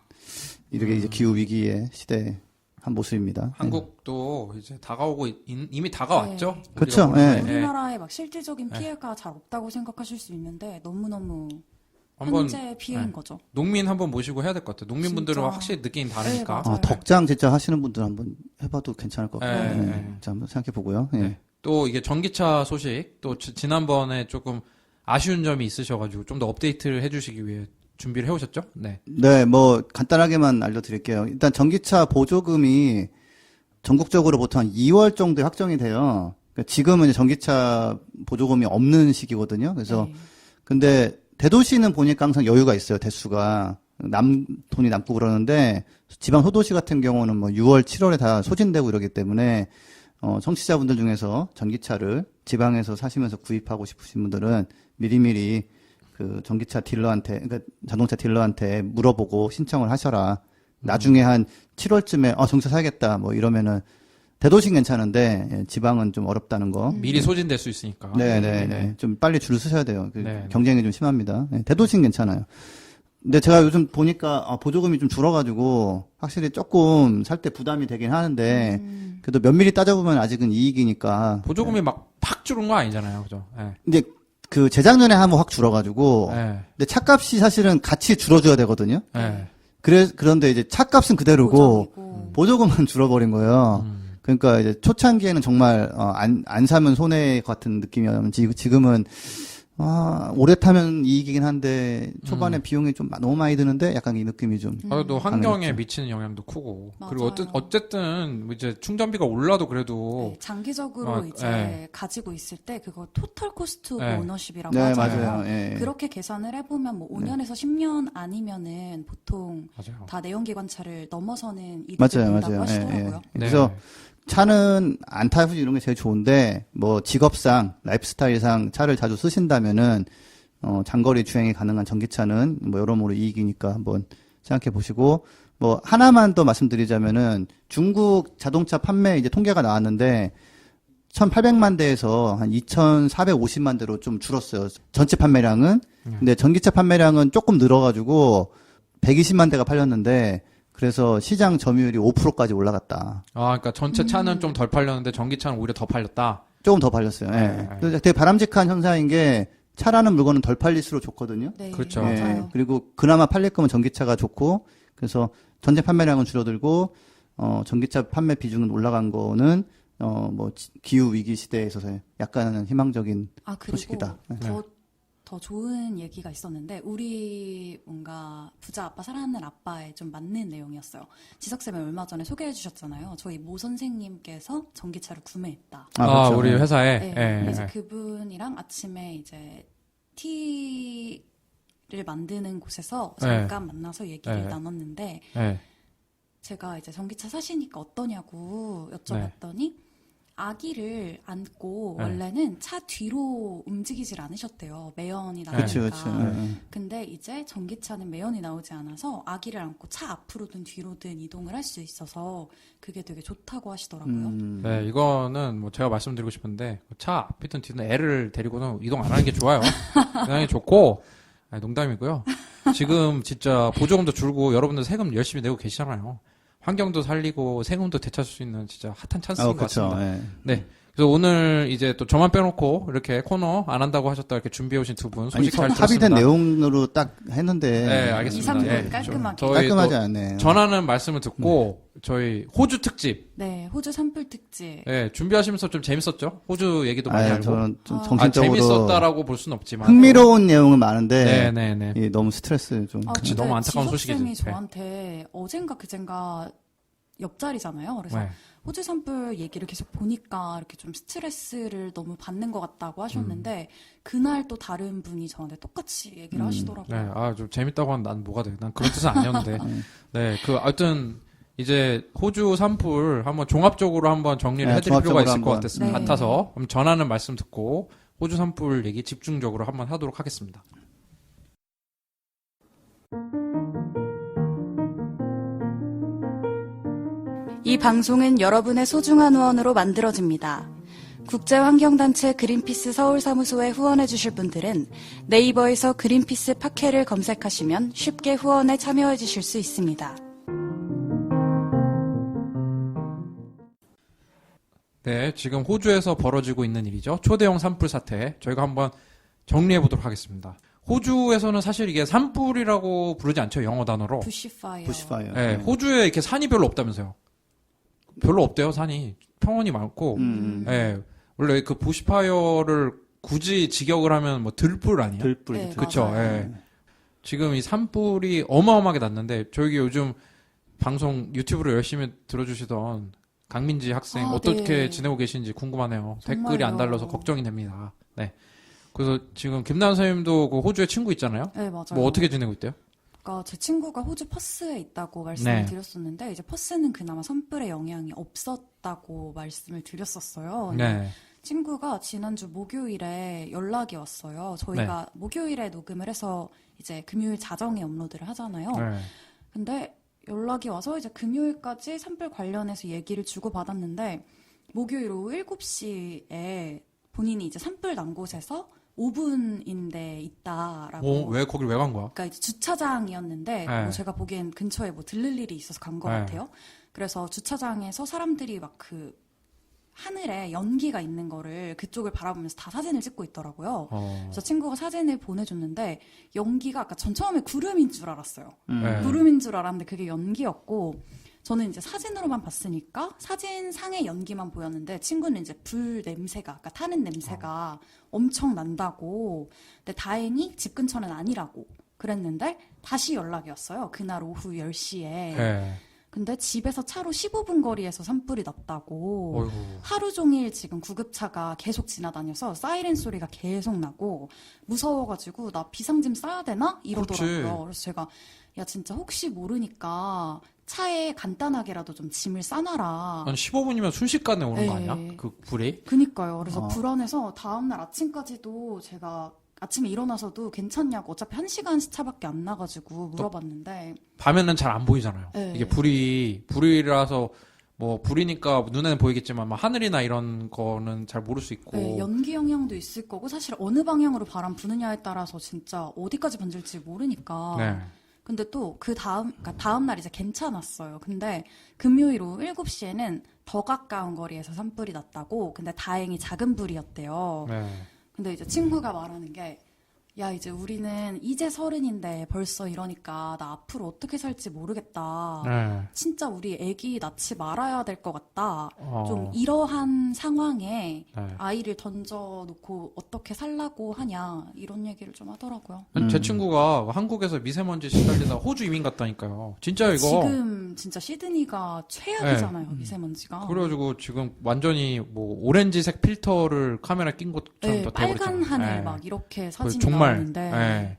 이렇게 이제 기후 위기의 시대의 한 모습입니다. 한국도 이제 다가오고 이미 다가왔죠. 그렇죠. 우리가 예. 보는 게. 우리나라에 막 실질적인 피해가 잘 없다고 생각하실 수 있는데 너무너무 한번 현재 피해인 네. 거죠. 농민 한번 모시고 해야 될 것 같아요. 농민분들은 진짜. 확실히 느끼는 다르니까. 네, 맞아요. 덕장 진짜 하시는 분들 한번 해봐도 괜찮을 것 같아요. 예, 예. 예. 자, 한번 생각해 보고요. 예. 네. 또 이게 전기차 소식 또 지난번에 조금 아쉬운 점이 있으셔가지고 좀 더 업데이트를 해주시기 위해 준비를 해오셨죠? 네. 네, 뭐 간단하게만 알려드릴게요. 일단 전기차 보조금이 전국적으로 보통 한 2월 정도에 확정이 돼요. 그러니까 지금은 이제 전기차 보조금이 없는 시기거든요. 그래서 네. 근데 대도시는 보니까 항상 여유가 있어요. 대수가 돈이 남고 그러는데 지방 소도시 같은 경우는 뭐 6월, 7월에 다 소진되고 이러기 때문에 청취자분들 중에서 전기차를 지방에서 사시면서 구입하고 싶으신 분들은 미리미리 그 전기차 딜러한테, 그러니까 자동차 딜러한테 물어보고 신청을 하셔라. 나중에 한 7월쯤에 전기차 사야겠다 뭐 이러면은 대도시는 괜찮은데 예, 지방은 좀 어렵다는 거. 미리 소진될 수 있으니까. 네네네. 좀 빨리 줄을 서셔야 돼요. 네. 경쟁이 좀 심합니다. 네, 대도시는 괜찮아요. 근데 제가 요즘 보니까 보조금이 좀 줄어가지고 확실히 조금 살 때 부담이 되긴 하는데 그래도 면밀히 따져보면 아직은 이익이니까. 보조금이 막 팍 줄은 거 아니잖아요. 그죠? 네. 근데 그 재작년에 한번 확 줄어가지고. 네. 근데 차값이 사실은 같이 줄어줘야 되거든요. 네. 그런데 이제 차값은 그대로고 보조금이고. 보조금은 줄어버린 거예요. 그러니까 이제 초창기에는 정말 안 사면 손해 같은 느낌이었는지 지금은 오래 타면 이익이긴 한데 초반에 비용이 좀 너무 많이 드는데 약간 이 느낌이 좀 그래도 환경에 강했죠. 미치는 영향도 크고 맞아요. 그리고 어쨌든 이제 충전비가 올라도 그래도 네, 장기적으로 이제 네. 가지고 있을 때 그거 토탈 코스트 오브 네. 오너십이라고 네, 하잖아요. 맞아요. 예. 그렇게 계산을 해보면 뭐 5년에서 10년 아니면은 보통 맞아요. 다 내연기관차를 넘어서는 이득이 맞아요, 된다고 맞아요. 하시더라고요. 네. 그래서 차는 안 타고 이런 게 제일 좋은데 뭐 직업상 라이프스타일상 차를 자주 쓰신다면은 장거리 주행이 가능한 전기차는 뭐 여러모로 이익이니까 한번 생각해 보시고 뭐 하나만 더 말씀드리자면은 중국 자동차 판매 이제 통계가 나왔는데 1,800만 대에서 한 2,450만 대로 좀 줄었어요. 전체 판매량은. 근데 전기차 판매량은 조금 늘어가지고 120만 대가 팔렸는데 그래서 시장 점유율이 5%까지 올라갔다. 그러니까 전체 차는 좀 덜 팔렸는데 전기차는 오히려 더 팔렸다. 조금 더 팔렸어요. 예. 네. 그래서 되게 바람직한 현상인 게 차라는 물건은 덜 팔릴수록 좋거든요. 네, 그렇죠. 예. 맞아요. 그리고 그나마 팔릴 거면 전기차가 좋고 그래서 전체 판매량은 줄어들고 전기차 판매 비중은 올라간 거는 기후 위기 시대에 있어서 약간은 희망적인 아, 그리고 소식이다. 더 더 좋은 얘기가 있었는데 우리 뭔가 부자 아빠 사랑하는 아빠에 좀 맞는 내용이었어요. 지석쌤이 얼마 전에 소개해 주셨잖아요. 저희 모 선생님께서 전기차를 구매했다. 그렇죠. 우리 회사에. 네. 예, 이제 예. 그분이랑 아침에 이제 티를 만드는 곳에서 네. 잠깐 만나서 얘기를 네. 나눴는데 예. 제가 이제 전기차 사시니까 어떠냐고 여쭤봤더니 아기를 안고 네. 원래는 차 뒤로 움직이질 않으셨대요. 매연이 그치, 나니까. 그치. 근데 이제 전기차는 매연이 나오지 않아서 아기를 안고 차 앞으로든 뒤로든 이동을 할 수 있어서 그게 되게 좋다고 하시더라고요. 네, 이거는 뭐 제가 말씀드리고 싶은데 차 앞이든 뒤든 애를 데리고는 이동 안 하는 게 좋아요. 굉장히 좋고 아니, 농담이고요. 지금 진짜 보조금도 줄고 여러분들 세금 열심히 내고 계시잖아요. 환경도 살리고 세금도 되찾을 수 있는 진짜 핫한 찬스인 것 그쵸. 같습니다. 예. 네. 그래서 오늘 이제 또 저만 빼놓고 이렇게 코너 안 한다고 하셨다 이렇게 준비해 오신 두 분 소식 잘 들었습니다. 합의된 내용으로 딱 했는데. 네, 알겠습니다. 2, 3분 예. 깔끔하게. 저희 깔끔하지 또 않네요. 전하는 말씀을 듣고 저희 호주 특집 네, 호주 산불 특집. 예, 준비하시면서 좀 재밌었죠? 호주 얘기도 많이 알고. 저는 좀 아, 정신적으로 재밌었다라고 볼 수는 없지만. 흥미로운 내용은 많은데 네네네. 이 너무 스트레스 좀. 그치, 근데 너무 안타까운 소식이지. 지석쌤이 저한테 어젠가 그젠가 옆자리잖아요. 그래서 네. 호주 산불 얘기를 계속 보니까 이렇게 좀 스트레스를 너무 받는 것 같다고 하셨는데 그날 또 다른 분이 저한테 똑같이 얘기를 하시더라고요. 네, 좀 재밌다고 하면 난 뭐가 돼? 난 그런 뜻은 아니었는데. 네, 하여튼, 이제, 호주 산불 한번 종합적으로 한번 정리를 네, 해드릴 필요가 있을 종합적으로 것 한번. 네. 같아서, 그럼 전하는 말씀 듣고, 호주 산불 얘기 집중적으로 한번 하도록 하겠습니다. 이 방송은 여러분의 소중한 후원으로 만들어집니다. 국제환경단체 그린피스 서울사무소에 후원해주실 분들은 네이버에서 그린피스 팟캐를 검색하시면 쉽게 후원에 참여해주실 수 있습니다. 네, 지금 호주에서 벌어지고 있는 일이죠. 초대형 산불 사태. 저희가 한번 정리해 보도록 하겠습니다. 호주에서는 사실 이게 산불이라고 부르지 않죠. 영어 단어로. 부시파이어. 부시파이어. 네, 호주에 이렇게 산이 별로 없다면서요. 별로 없대요, 산이. 평원이 많고. 예, 원래 그 부시파이어를 굳이 직역을 하면 뭐 들불 아니에요? 들불. 네, 그쵸, 맞아요. 예. 지금 이 산불이 어마어마하게 났는데, 저기 요즘 방송 유튜브로 열심히 들어주시던 강민지 학생 어떻게 네. 지내고 계신지 궁금하네요. 정말요. 댓글이 안 달려서 걱정이 됩니다. 네. 그래서 지금 김나연 선생님도 그 호주에 친구 있잖아요? 네, 맞아요. 뭐 어떻게 지내고 있대요? 그러니까 제 친구가 호주 퍼스에 있다고 말씀을 네. 드렸었는데 이제 퍼스는 그나마 산불의 영향이 없었다고 말씀을 드렸었어요. 네. 친구가 지난주 목요일에 연락이 왔어요. 저희가 목요일에 녹음을 해서 이제 금요일 자정에 업로드를 하잖아요. 네. 근데 연락이 와서 이제 금요일까지 산불 관련해서 얘기를 주고받았는데 목요일 오후 7시에 본인이 이제 산불 난 곳에서 5분인데 있다라고. 왜 거길 왜 간 거야? 그러니까 이제 주차장이었는데 네. 뭐 제가 보기엔 근처에 뭐 들를 일이 있어서 간 것 네. 같아요. 그래서 주차장에서 사람들이 막 그 하늘에 연기가 있는 거를 그쪽을 바라보면서 다 사진을 찍고 있더라고요. 그래서 친구가 사진을 보내줬는데 연기가 아까 전 처음에 구름인 줄 알았어요. 네. 구름인 줄 알았는데 그게 연기였고 저는 이제 사진으로만 봤으니까 사진상의 연기만 보였는데 친구는 이제 불 냄새가 아까 타는 냄새가 엄청 난다고. 근데 다행히 집 근처는 아니라고 그랬는데 다시 연락이 왔어요. 그날 오후 10시에. 네. 근데 집에서 차로 15분 거리에서 산불이 났다고. 어이구. 하루 종일 지금 구급차가 계속 지나다녀서 사이렌 소리가 계속 나고 무서워가지고 나 비상짐 싸야 되나? 이러더라고요. 그렇지. 그래서 제가 야 진짜 혹시 모르니까 차에 간단하게라도 좀 짐을 싸놔라. 한 15분이면 순식간에 오는 거 네. 아니야? 그 불이? 그니까요. 그래서 어. 불안해서 다음날 아침까지도 제가 아침에 일어나서도 괜찮냐고 어차피 1시간 차밖에 안 나가지고 물어봤는데 밤에는 잘 안 보이잖아요. 네. 이게 불이라서 뭐 불이니까 눈에는 보이겠지만 막 하늘이나 이런 거는 잘 모를 수 있고. 네, 연기 영향도 있을 거고 사실 어느 방향으로 바람 부느냐에 따라서 진짜 어디까지 번질지 모르니까. 네. 근데 또 그 그러니까 다음 날 이제 괜찮았어요. 근데 금요일 오후 7시에는 더 가까운 거리에서 산불이 났다고. 근데 다행히 작은 불이었대요. 네. 근데 이제 친구가 말하는 게 야, 이제 우리는 이제 30인데 벌써 이러니까 나 앞으로 어떻게 살지 모르겠다. 네. 진짜 우리 애기 낳지 말아야 될 것 같다. 어. 좀 이러한 상황에 네. 아이를 던져놓고 어떻게 살라고 하냐 이런 얘기를 좀 하더라고요. 아니, 제 친구가 한국에서 미세먼지 시달리다 호주 이민 갔다니까요. 진짜 이거. 지금 진짜 시드니가 최악이잖아요, 미세먼지가. 그래가지고 지금 완전히 뭐 오렌지색 필터를 카메라에 낀 것처럼 네, 다 빨간 돼버렸잖아요. 하늘 네. 막 이렇게 그 사진이 정말. 나오는데 네.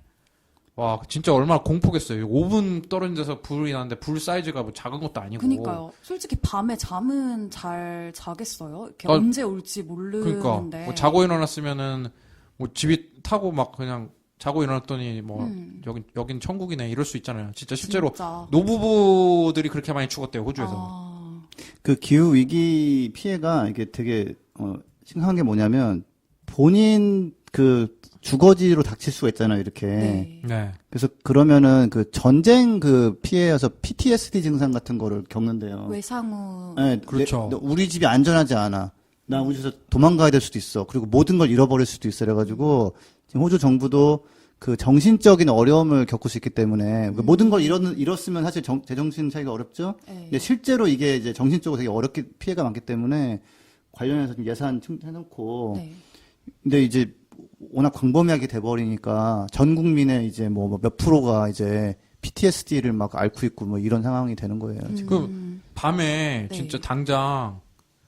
와 진짜 얼마나 공포겠어요. 5분 떨어진 데서 불이 나는데 불 사이즈가 뭐 작은 것도 아니고. 그니까요. 솔직히 밤에 잠은 잘 자겠어요? 이렇게 아, 언제 올지 모르는데. 그러니까 뭐 자고 일어났으면은 뭐 집이 타고 막 그냥 자고 일어났더니 뭐 여긴 천국이네 이럴 수 있잖아요. 진짜 실제로 진짜. 노부부들이 그렇게 많이 죽었대요 호주에서. 아, 그 기후 위기 피해가 이게 되게 심각한 게 뭐냐면 본인 그 주거지로 닥칠 수가 있잖아요, 이렇게. 네. 네. 그래서 그러면은 그 전쟁 그 피해여서 PTSD 증상 같은 거를 겪는데요. 외상후. 네, 그렇죠. 우리 집이 안전하지 않아. 나 우리 집에서 도망가야 될 수도 있어. 그리고 모든 걸 잃어버릴 수도 있어. 그래가지고 지금 호주 정부도 그 정신적인 어려움을 겪을 수 있기 때문에 모든 걸 잃었으면 사실 제정신 차리기가 어렵죠. 네. 근데 실제로 이게 이제 정신적으로 되게 어렵게 피해가 많기 때문에 관련해서 좀 예산 해놓고. 네. 근데 이제 워낙 광범위하게 돼버리니까 전 국민의 이제 뭐 몇 프로가 이제 PTSD를 막 앓고 있고 뭐 이런 상황이 되는 거예요. 지금. 그 밤에 네. 진짜 당장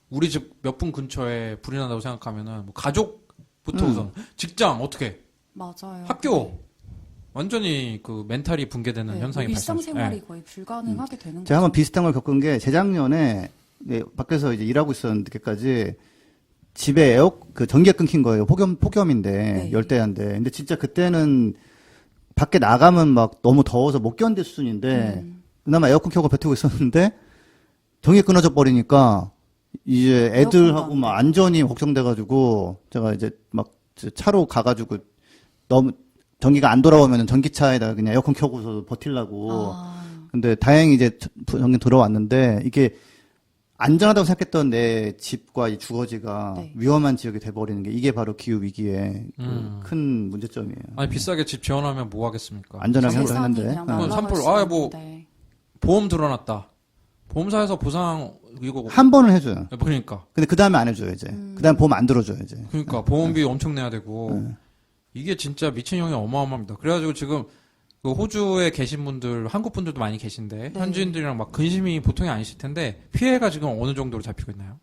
우리 집 몇 분 근처에 불이 난다고 생각하면은 뭐 가족부터 우선 직장 어떻게 맞아요. 학교 완전히 그 멘탈이 붕괴되는 네, 현상이 발생. 일상생활이 거의 불가능하게 되는 제가 한번 거죠. 비슷한 걸 겪은 게 재작년에 네, 밖에서 이제 일하고 있었는데 늦게까지 집에 그 전기가 끊긴 거예요. 폭염인데 네. 열대야인데. 근데 진짜 그때는 밖에 나가면 막 너무 더워서 못 견딜 수준인데 그나마 에어컨 켜고 버티고 있었는데 전기 끊어져 버리니까 이제 애들하고 막 안전이 걱정돼가지고 제가 이제 막 차로 가가지고 너무 전기가 안 돌아오면 전기차에다가 그냥 에어컨 켜고서 버틸라고. 근데 다행히 이제 전기 들어왔는데 이게 안전하다고 생각했던 내 집과 이 주거지가 네. 위험한 지역이 돼버리는 게 이게 바로 기후 위기의 큰 문제점이에요. 아니 비싸게 집 지원하면 뭐 하겠습니까? 안전하게 세상이 생각했는데. 그냥 그건 날아갈 산불, 수 아예 뭐 있는데. 보험 들어놨다. 보험사에서 보상 이거 한 번은 해줘요. 그러니까 근데 그 다음에 안 해줘요 이제. 그 다음에 보험 안 들어줘요 이제. 그러니까 보험비 엄청 내야 되고 이게 진짜 미친 형이 어마어마합니다. 그래가지고 지금 그 호주에 계신 분들 한국 분들도 많이 계신데 네. 현지인들이랑 막 근심이 보통이 아니실 텐데 피해가 지금 어느 정도로 잡히고 있나요?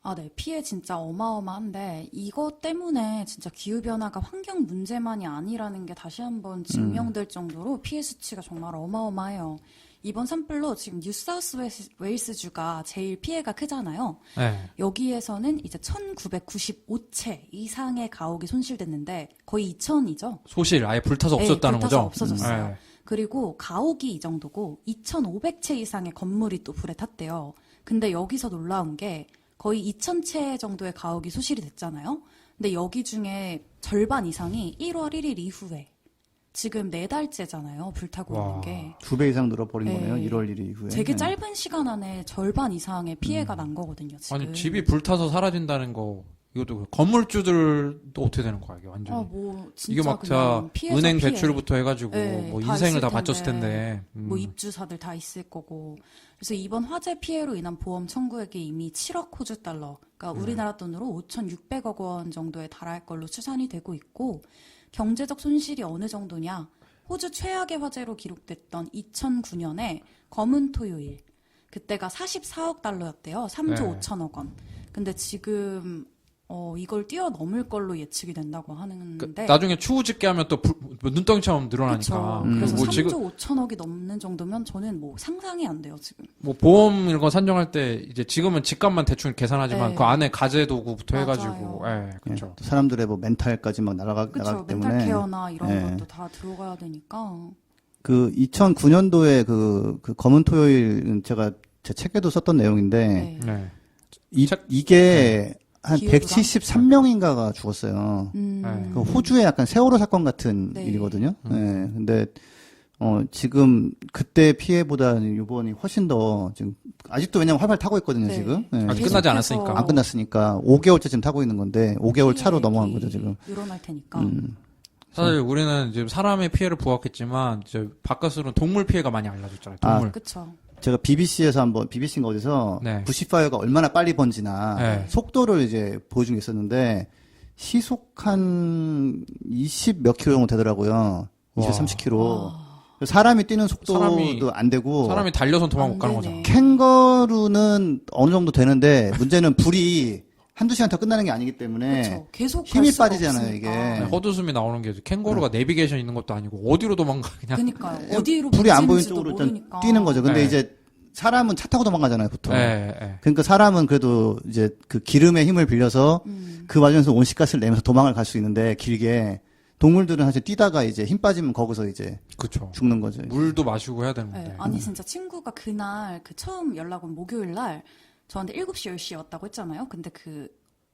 아, 네. 피해 진짜 어마어마한데 이것 때문에 진짜 기후변화가 환경 문제만이 아니라는 게 다시 한번 증명될 정도로 피해 수치가 정말 어마어마해요. 이번 산불로 지금 뉴사우스 웨일스주가 제일 피해가 크잖아요. 네. 여기에서는 이제 1995채 이상의 가옥이 손실됐는데 거의 2000이죠. 소실 아예 불타서 없었다는 네, 불타서 거죠? 없어졌어요. 네. 그리고 가옥이 이 정도고 2,500채 이상의 건물이 또 불에 탔대요. 근데 여기서 놀라운 게 거의 2,000채 정도의 가옥이 소실이 됐잖아요. 근데 여기 중에 절반 이상이 1월 1일 이후에 지금 4달째잖아요. 불타고 와. 있는 게. 2배 이상 늘어버린 네. 거네요. 1월 1일 이후에. 되게 짧은 시간 안에 절반 이상의 피해가 난 거거든요. 지금. 아니 집이 불타서 사라진다는 거 이것도 건물주들도 어떻게 되는 거야 이게 완전히 뭐 진짜 이게 막 자 그냥 피해자 은행 피해. 대출부터 해가지고 네, 뭐 다 인생을 있을 다 바쳤을 텐데. 텐데 뭐 입주사들 다 있을 거고. 그래서 이번 화재 피해로 인한 보험 청구액이 이미 7억 호주 달러, 그러니까 우리나라 돈으로 5,600억 원 정도에 달할 걸로 추산이 되고 있고, 경제적 손실이 어느 정도냐? 호주 최악의 화재로 기록됐던 2009년에 검은 토요일, 그때가 44억 달러였대요. 3조 네. 5천억 원. 근데 지금 이걸 뛰어넘을 걸로 예측이 된다고 하는데. 나중에 추후 집계 하면 또 눈덩이처럼 늘어나니까. 그렇죠. 그래서 뭐 3조 지금 5천억이 넘는 정도면 저는 뭐 상상이 안 돼요, 지금. 뭐 보험 이런 거 산정할 때 이제 지금은 집값만 대충 계산하지만 네. 그 안에 가재 도구부터 맞아요. 해가지고 예, 그렇죠. 또 사람들의 뭐 멘탈까지 막 그렇죠. 나가기 때문에. 멘탈 케어나 이런 예. 것도 다 들어가야 되니까. 그 2009년도에 그 검은 토요일은 제가 제 책에도 썼던 내용인데 네. 네. 이게 한 기후가? 173명인가가 죽었어요. 네. 그 호주의 약간 세월호 사건 같은 네. 일이거든요. 네. 근데 지금 그때 피해보다는 이번이 훨씬 더 지금 아직도 왜냐면 활발 타고 있거든요, 네. 지금. 아직 끝나지 않았으니까. 안 끝났으니까 5개월째 지금 타고 있는 건데 5개월 차로 피해 넘어간 액이 거죠, 지금. 늘어날 테니까. 사실 우리는 지금 사람의 피해를 부각했지만 이제 바깥으로는 동물 피해가 많이 알려졌잖아요. 동물. 그쵸. 제가 BBC에서 한번 BBC인가 어디서 네. 부시파이어가 얼마나 빨리 번지나 네. 속도를 이제 보여준 게 있었는데 시속 한 20 몇 킬로 정도 되더라고요. 20, 30킬로. 사람이 뛰는 속도도 사람이- 안 되고 사람이 달려서 도망 못 가는 안 거잖아. 되네. 캥거루는 어느 정도 되는데 문제는 불이 한두 시간 더 끝나는 게 아니기 때문에 그쵸. 계속 갈 힘이 수가 빠지잖아요, 없으니까. 이게. 네, 헛웃음이 나오는 게 캥거루가 내비게이션 있는 것도 아니고 어디로 도망가 그냥. 그러니까요. 어디로 불이 안 보이는 미치는지도 쪽으로 일단 모르니까. 뛰는 거죠. 근데 네. 이제 사람은 차 타고 도망가잖아요, 보통. 네, 네. 그러니까 사람은 그래도 이제 그 기름의 힘을 빌려서 그 과정에서 온실가스를 내면서 도망을 갈 수 있는데 길게 동물들은 사실 뛰다가 이제 힘 빠지면 거기서 이제 그쵸. 죽는 거죠. 물도 마시고 해야 되는데. 네, 아니 진짜 친구가 그날 그 처음 연락 온 목요일 날 저한테 7시 10시에 왔다고 했잖아요. 근데 그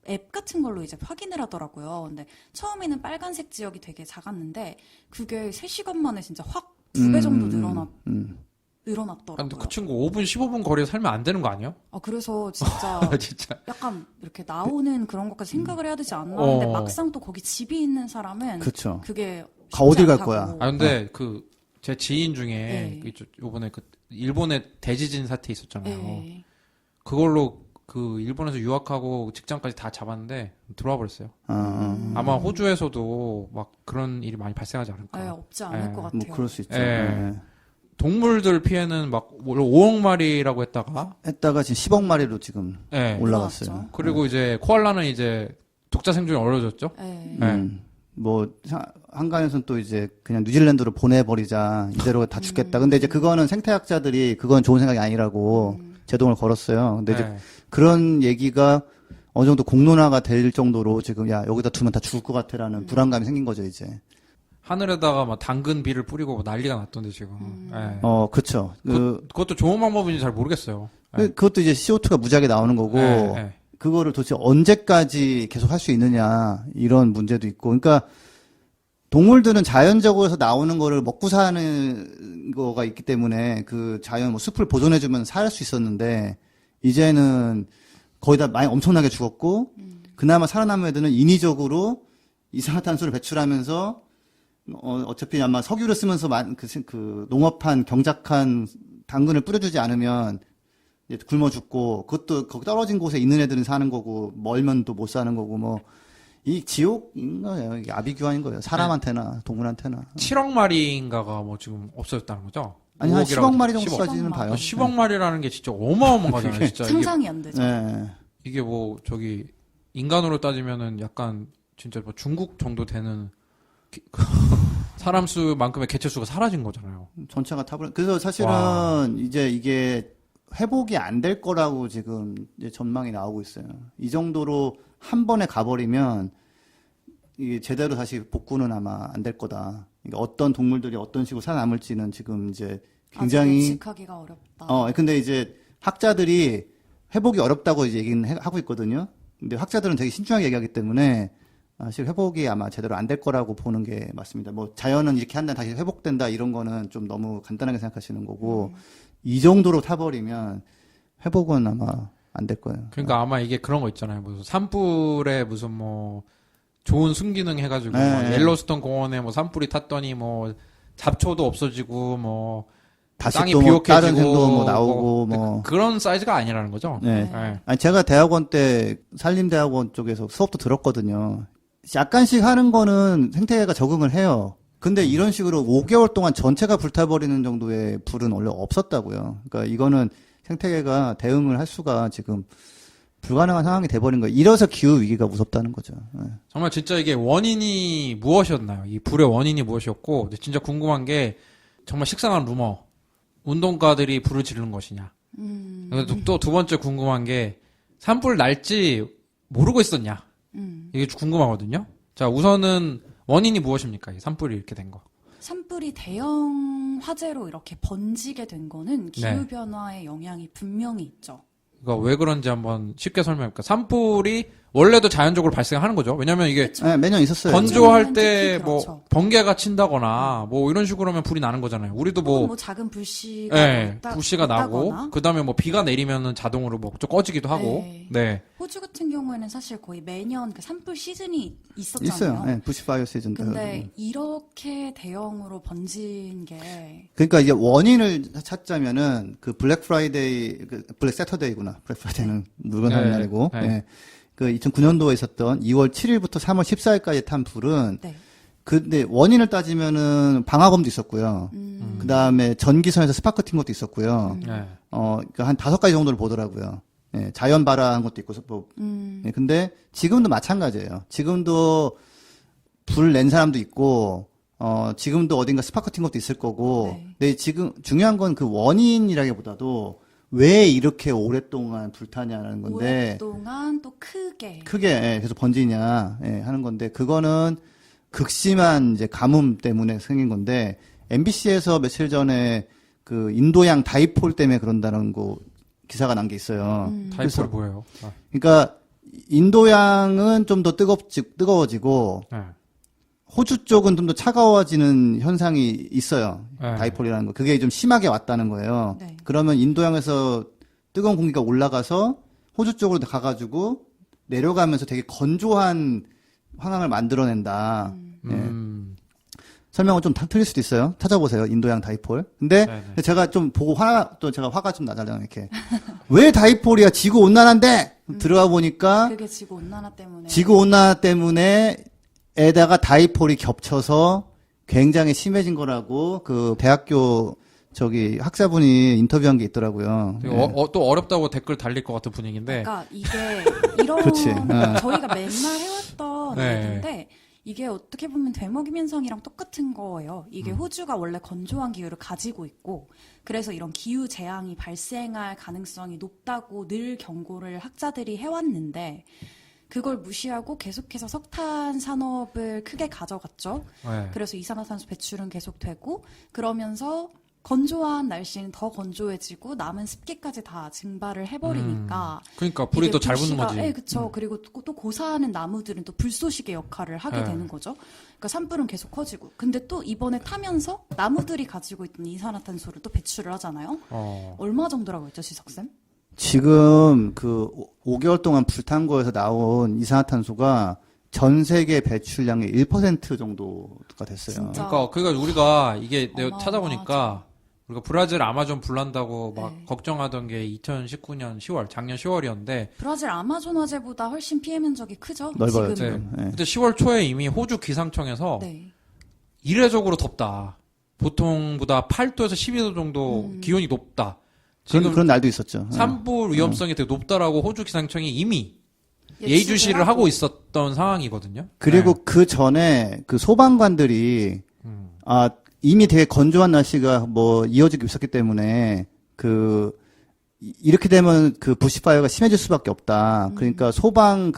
앱 같은 걸로 이제 확인을 하더라고요. 근데 처음에는 빨간색 지역이 되게 작았는데 그게 3시간 만에 진짜 확 2배 정도 늘어났더라고요. 근데 그 친구 5분, 15분 거리에 살면 안 되는 거 아니에요? 그래서 진짜 진짜. 약간 이렇게 나오는 그런 것까지 생각을 해야 되지 않나. 근데 막상 또 거기 집이 있는 사람은 그렇죠. 그게 가 어딜 갈 쉽지 거야? 않다고. 근데 제 지인 중에 네. 요번에 일본에 대지진 사태 있었잖아요. 네. 그걸로 일본에서 유학하고 직장까지 다 잡았는데 들어와 버렸어요. 아마 호주에서도 막 그런 일이 많이 발생하지 않을까. 네, 없지 않을 것 같아요. 뭐 그럴 수 있죠. 예. 네. 동물들 피해는 막 5억 마리라고 했다가 했다가 지금 10억 마리로 지금 예. 올라갔어요. 올라왔죠. 그리고 이제 코알라는 이제 독자 생존이 어려워졌죠. 네. 뭐 한간에서는 또 이제 그냥 뉴질랜드로 보내버리자 이대로 다 죽겠다. 근데 이제 그거는 생태학자들이 그건 좋은 생각이 아니라고 제동을 걸었어요. 근데 이제 예. 그런 얘기가 어느 정도 공론화가 될 정도로 지금 야 여기다 두면 다 죽을 것 같아라는 불안감이 생긴 거죠 이제. 하늘에다가 막 당근 비를 뿌리고 뭐 난리가 났던데 지금. 예. 그렇죠. 그것도 좋은 방법인지 잘 모르겠어요. 예. 그것도 이제 CO2가 무지하게 나오는 거고 예, 예. 그거를 도대체 언제까지 계속 할 수 있느냐 이런 문제도 있고. 그러니까 동물들은 자연적으로 나오는 거를 먹고 사는 거가 있기 때문에 그 자연 뭐 숲을 보존해주면 살 수 있었는데 이제는 거의 다 많이 엄청나게 죽었고 그나마 살아남은 애들은 인위적으로 이산화탄소를 배출하면서 어차피 아마 석유를 쓰면서 그 농업한 경작한 당근을 뿌려주지 않으면 이제 굶어 죽고 그것도 거기 떨어진 곳에 있는 애들은 사는 거고 멀면 또 못 사는 거고 뭐 이 지옥인 거예요. 이게 아비규환인 거예요. 사람한테나 동물한테나. 7억 마리인가가 뭐 지금 없어졌다는 거죠? 아니 한 5억이라고 10억 마리 10억. 정도까지는 봐요. 10억 마리라는 게 진짜 어마어마하잖아요. 진짜 상상이 안 되죠. 네. 이게 뭐 인간으로 따지면은 약간 진짜 뭐 중국 정도 되는 사람 수만큼의 개체 수가 사라진 거잖아요. 전체가 타버려. 그래서 사실은 와. 이제 이게 회복이 안 될 거라고 지금 이제 전망이 나오고 있어요. 이 정도로 한 번에 가버리면 이게 제대로 다시 복구는 아마 안 될 거다. 그러니까 어떤 동물들이 어떤 식으로 살아남을지는 지금 이제 굉장히 아직 예측하기가 어렵다. 근데 이제 학자들이 회복이 어렵다고 이제 얘기는 하고 있거든요. 근데 학자들은 되게 신중하게 얘기하기 때문에 사실 회복이 아마 제대로 안 될 거라고 보는 게 맞습니다. 뭐 자연은 이렇게 한다 다시 회복된다 이런 거는 좀 너무 간단하게 생각하시는 거고 이 정도로 타버리면 회복은 아마 안 될 거예요. 그러니까 아마 이게 그런 거 있잖아요. 무슨 산불에 무슨 뭐 좋은 순기능 해가지고 네. 뭐 옐로스톤 공원에 뭐 산불이 탔더니 뭐 잡초도 없어지고 뭐 다시 땅이 또 뭐 비옥해지고 다른 생도 뭐 나오고 뭐. 그런 사이즈가 아니라는 거죠. 네. 네. 아니 제가 대학원 때 산림대학원 쪽에서 수업도 들었거든요. 약간씩 하는 거는 생태계가 적응을 해요. 근데 이런 식으로 5개월 동안 전체가 불타버리는 정도의 불은 원래 없었다고요. 그러니까 이거는 생태계가 대응을 할 수가 지금 불가능한 상황이 돼버린 거예요. 이래서 기후 위기가 무섭다는 거죠. 네. 정말 진짜 이게 원인이 무엇이었나요? 이 불의 원인이 무엇이었고 진짜 궁금한 게 정말 식상한 루머. 운동가들이 불을 지르는 것이냐. 또 두 번째 궁금한 게 산불 날지 모르고 있었냐. 이게 궁금하거든요. 자, 우선은 원인이 무엇입니까? 이 산불이 이렇게 된 거. 산불이 대형 화재로 이렇게 번지게 된 거는 기후변화의 영향이 분명히 있죠. 그러니까 왜 그런지 한번 쉽게 설명해볼까. 산불이 원래도 자연적으로 발생하는 거죠. 왜냐면 이게 네, 매년 있었어요. 건조할 때 특히 뭐 그렇죠. 번개가 친다거나 뭐 이런 식으로 하면 불이 나는 거잖아요. 우리도 뭐, 뭐 작은 불씨가 예, 불씨가 나고 있다거나. 그다음에 뭐 비가 내리면은 자동으로 뭐 좀 꺼지기도 하고. 네. 네. 호주 같은 경우에는 사실 거의 매년 그 산불 시즌이 있었잖아요. 있어요. 네, 부시파이어 시즌 때. 근데 이렇게 대형으로 번진 게 그러니까 이제 원인을 찾자면은 그 블랙 프라이데이, 그 블랙 세터데이구나. 블랙 프라이데이는 물건 사는 네. 날이고. 네. 네. 그 2009년도에 있었던 2월 7일부터 3월 14일까지 탄 불은 네. 근데 원인을 따지면은 방화범도 있었고요. 그 다음에 전기선에서 스파크 튄 것도 있었고요. 네. 그러니까 한 5가지 정도를 보더라고요. 예, 자연 발화한 것도 있고, 뭐. 예, 근데 지금도 마찬가지예요. 지금도 불 낸 사람도 있고, 지금도 어딘가 스파크 튄 것도 있을 거고, 네. 근데 지금 중요한 건 그 원인이라기보다도 왜 이렇게 오랫동안 불타냐는 건데, 오랫동안 또 크게 크게 예, 계속 번지냐 예, 하는 건데 그거는 극심한 이제 가뭄 때문에 생긴 건데 MBC에서 며칠 전에 그 인도양 다이폴 때문에 그런다는 거 기사가 난 게 있어요. 다이폴이 뭐예요? 아, 그러니까 인도양은 좀 더 뜨거워지고 네. 호주 쪽은 좀 더 차가워지는 현상이 있어요. 네. 다이폴이라는 거. 그게 좀 심하게 왔다는 거예요. 네. 그러면 인도양에서 뜨거운 공기가 올라가서 호주 쪽으로 가가지고 내려가면서 되게 건조한 황황을 만들어낸다. 예. 설명은 좀 틀릴 수도 있어요. 찾아보세요. 인도양 다이폴. 근데 네네. 제가 좀 보고 제가 화가 좀 나잖아요. 이렇게. 왜 다이폴이야? 지구 온난화인데! 들어가 보니까 그게 지구 온난화 때문에 지구 온난화 때문에 에다가 다이폴이 겹쳐서 굉장히 심해진 거라고 그 대학교 저기 학자분이 인터뷰한 게 있더라고요. 되게 예. 또 어렵다고 댓글 달릴 것 같은 분위기인데. 그러니까 이게 이런 그렇지. 저희가 맨날 해왔던 네. 얘기인데 이게 어떻게 보면 되먹임 현상이랑 똑같은 거예요. 이게 호주가 원래 건조한 기후를 가지고 있고 그래서 이런 기후 재앙이 발생할 가능성이 높다고 늘 경고를 학자들이 해왔는데 그걸 무시하고 계속해서 석탄 산업을 크게 가져갔죠. 네. 그래서 이산화탄소 배출은 계속되고 그러면서 건조한 날씨는 더 건조해지고 남은 습기까지 다 증발을 해버리니까 그러니까 불이 이게 더 잘 붙는 불씨가- 거지. 예, 그렇죠. 그리고 또 고사하는 나무들은 또 불쏘시개 역할을 하게 네. 되는 거죠. 그러니까 산불은 계속 커지고. 근데 또 이번에 타면서 나무들이 가지고 있던 이산화탄소를 또 배출을 하잖아요. 얼마 정도라고 했죠, 지석쌤? 지금 그 5개월 동안 불탄 거에서 나온 이산화탄소가 전 세계 배출량의 1% 정도가 됐어요. 진짜. 그러니까 우리가 이게 내가 어마어마하죠. 찾아보니까 우리가 브라질 아마존 불 난다고 막 네. 걱정하던 게 2019년 10월, 작년 10월이었는데 브라질 아마존 화재보다 훨씬 피해 면적이 크죠. 넓어요, 지금. 네. 그때 10월 초에 이미 호주 기상청에서 네. 이례적으로 덥다. 보통보다 8도에서 12도 정도 기온이 높다. 지금 그런 날도 있었죠. 네. 산불 위험성이 되게 높다라고 호주 기상청이 이미 예의주시를 하고 있었던 상황이거든요. 그리고 네. 그 전에 그 소방관들이 이미 되게 건조한 날씨가 뭐 이어지고 있었기 때문에 이렇게 되면 그 부시파이어가 심해질 수밖에 없다. 그러니까 소방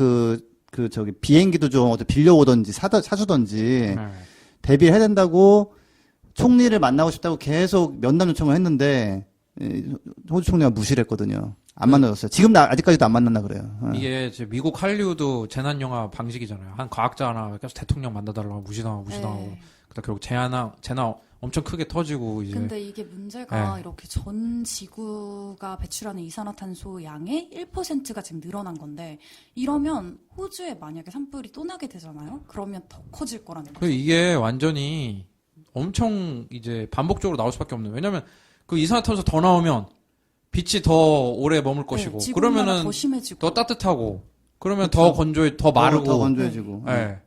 저기 비행기도 좀 어디 빌려오던지 사주던지 네. 대비를 해야 된다고 총리를 만나고 싶다고 계속 면담 요청을 했는데 호주 총리가 무시를 했거든요. 안 만나줬어요. 지금 아직까지도 안 만났나 그래요. 이게 이제 미국 할리우드 재난 영화 방식이잖아요. 한 과학자 하나 계속 대통령 만나달라고 무시당하고 네. 그다음 결국 재난 엄청 크게 터지고 이제 근데 이게 문제가 네. 이렇게 전 지구가 배출하는 이산화탄소 양의 1%가 지금 늘어난 건데 이러면 호주에 만약에 산불이 또 나게 되잖아요. 그러면 더 커질 거라는 거죠. 이게 완전히 엄청 이제 반복적으로 나올 수밖에 없는. 왜냐면 그 이산화탄소 더 나오면 빛이 더 오래 머물 것이고 지구 온난화 그러면은 더 심해지고 더 따뜻하고 그러면 더 건조해 더 마르고 더 건조해지고. 네.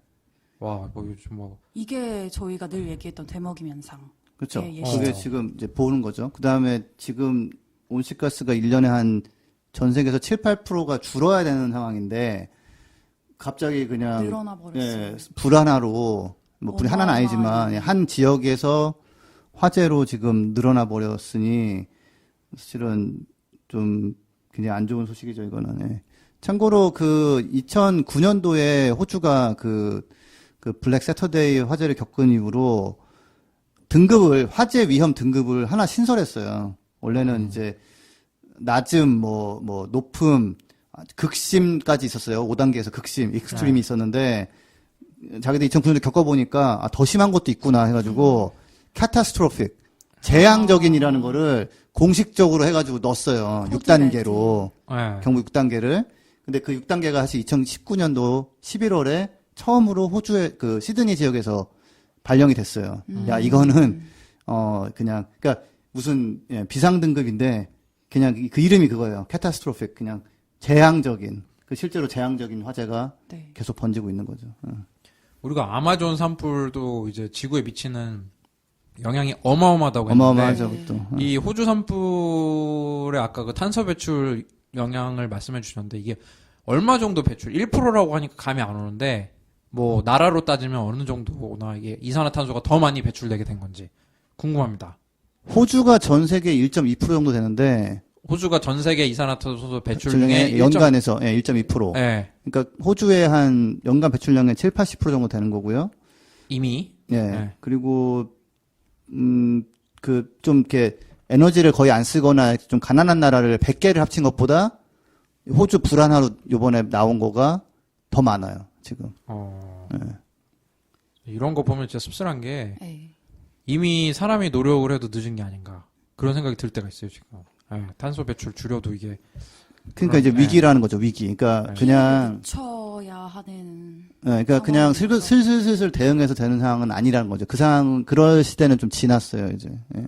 와, 뭐 요즘 뭐 이게 저희가 늘 얘기했던 되먹임 현상. 그렇죠. 예, 그게 예시죠. 지금 이제 보는 거죠. 그 다음에 지금 온실가스가 1년에 한 전 세계에서 7, 8%가 줄어야 되는 상황인데 갑자기 그냥 늘어나 버렸어요. 불 하나로 뭐 불이 하나는 아니지만 어마어마하게. 한 지역에서 화재로 지금 늘어나 버렸으니 사실은 좀 굉장히 안 좋은 소식이죠, 이거는. 예. 참고로 그 2009년도에 호주가 그 블랙 세터데이 화재를 겪은 이후로 화재 위험 등급을 하나 신설했어요. 원래는 이제 낮음, 높음, 극심까지 있었어요. 5단계에서 극심, 익스트림이 있었는데 자기들 2009년에 겪어보니까 더 심한 것도 있구나 해가지고 캐타스트로픽, 재앙적인이라는 거를 공식적으로 해가지고 넣었어요. 6단계로. 경고 6단계를. 근데 그 6단계가 사실 2019년도 11월에 처음으로 호주의 그 시드니 지역에서 발령이 됐어요. 야, 이거는, 그냥, 그니까 무슨, 예, 비상등급인데, 그냥 그 이름이 그거예요. 캐타스트로픽. 그냥 재앙적인, 그 실제로 재앙적인 화재가 네. 계속 번지고 있는 거죠. 우리가 아마존 산불도 이제 지구에 미치는 영향이 어마어마하다고 했는데 어마어마하죠, 또. 이 호주 산불의 아까 그 탄소 배출 영향을 말씀해 주셨는데 이게 얼마 정도 배출? 1%라고 하니까 감이 안 오는데 뭐 나라로 따지면 어느 정도나 이게 이산화탄소가 더 많이 배출되게 된 건지 궁금합니다. 호주가 전 세계 1.2% 정도 되는데, 호주가 전 세계 이산화탄소 배출 중에 연간에서, 예, 1.2%. 예. 그러니까 호주의 한 연간 배출량의 7, 80% 정도 되는 거고요. 이미 예. 예. 그리고 그 좀 이렇게 에너지를 거의 안 쓰거나 좀 가난한 나라를 100개를 합친 것보다 호주 불안하로 요번에 나온 거가 더 많아요, 지금. 예. 이런 거 보면 진짜 씁쓸한 게 네. 이미 사람이 노력을 해도 늦은 게 아닌가 그런 생각이 들 때가 있어요 지금. 예, 탄소 배출 줄여도 이게 그러니까 이제 그럼, 위기라는 거죠, 위기. 그러니까 네. 그냥 늦춰야 하는. 예, 그러니까 그냥 상황이라서. 슬슬 대응해서 되는 상황은 아니라는 거죠. 그 상황, 그럴 시대는 좀 지났어요, 이제. 예.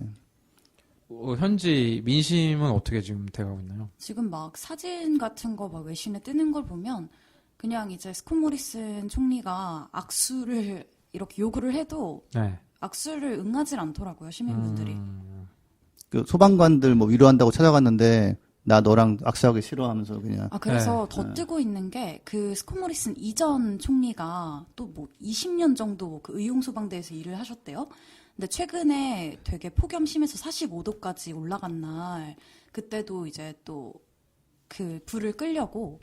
현지 민심은 어떻게 지금 돼가고 있나요? 지금 막 사진 같은 거 막 외신에 뜨는 걸 보면 그냥 이제 스콧 모리슨 총리가 악수를 이렇게 요구를 해도 네. 악수를 응하지 않더라고요, 시민분들이. 그 소방관들 뭐 위로한다고 찾아갔는데 나 너랑 악수하기 싫어하면서 그냥 아, 그래서 네. 더 뜨고 있는 게 그 스콧 모리슨 이전 총리가 또 뭐 20년 정도 그 의용소방대에서 일을 하셨대요. 근데 최근에 되게 폭염 심해서 45도까지 올라간 날 그때도 이제 또 그 불을 끄려고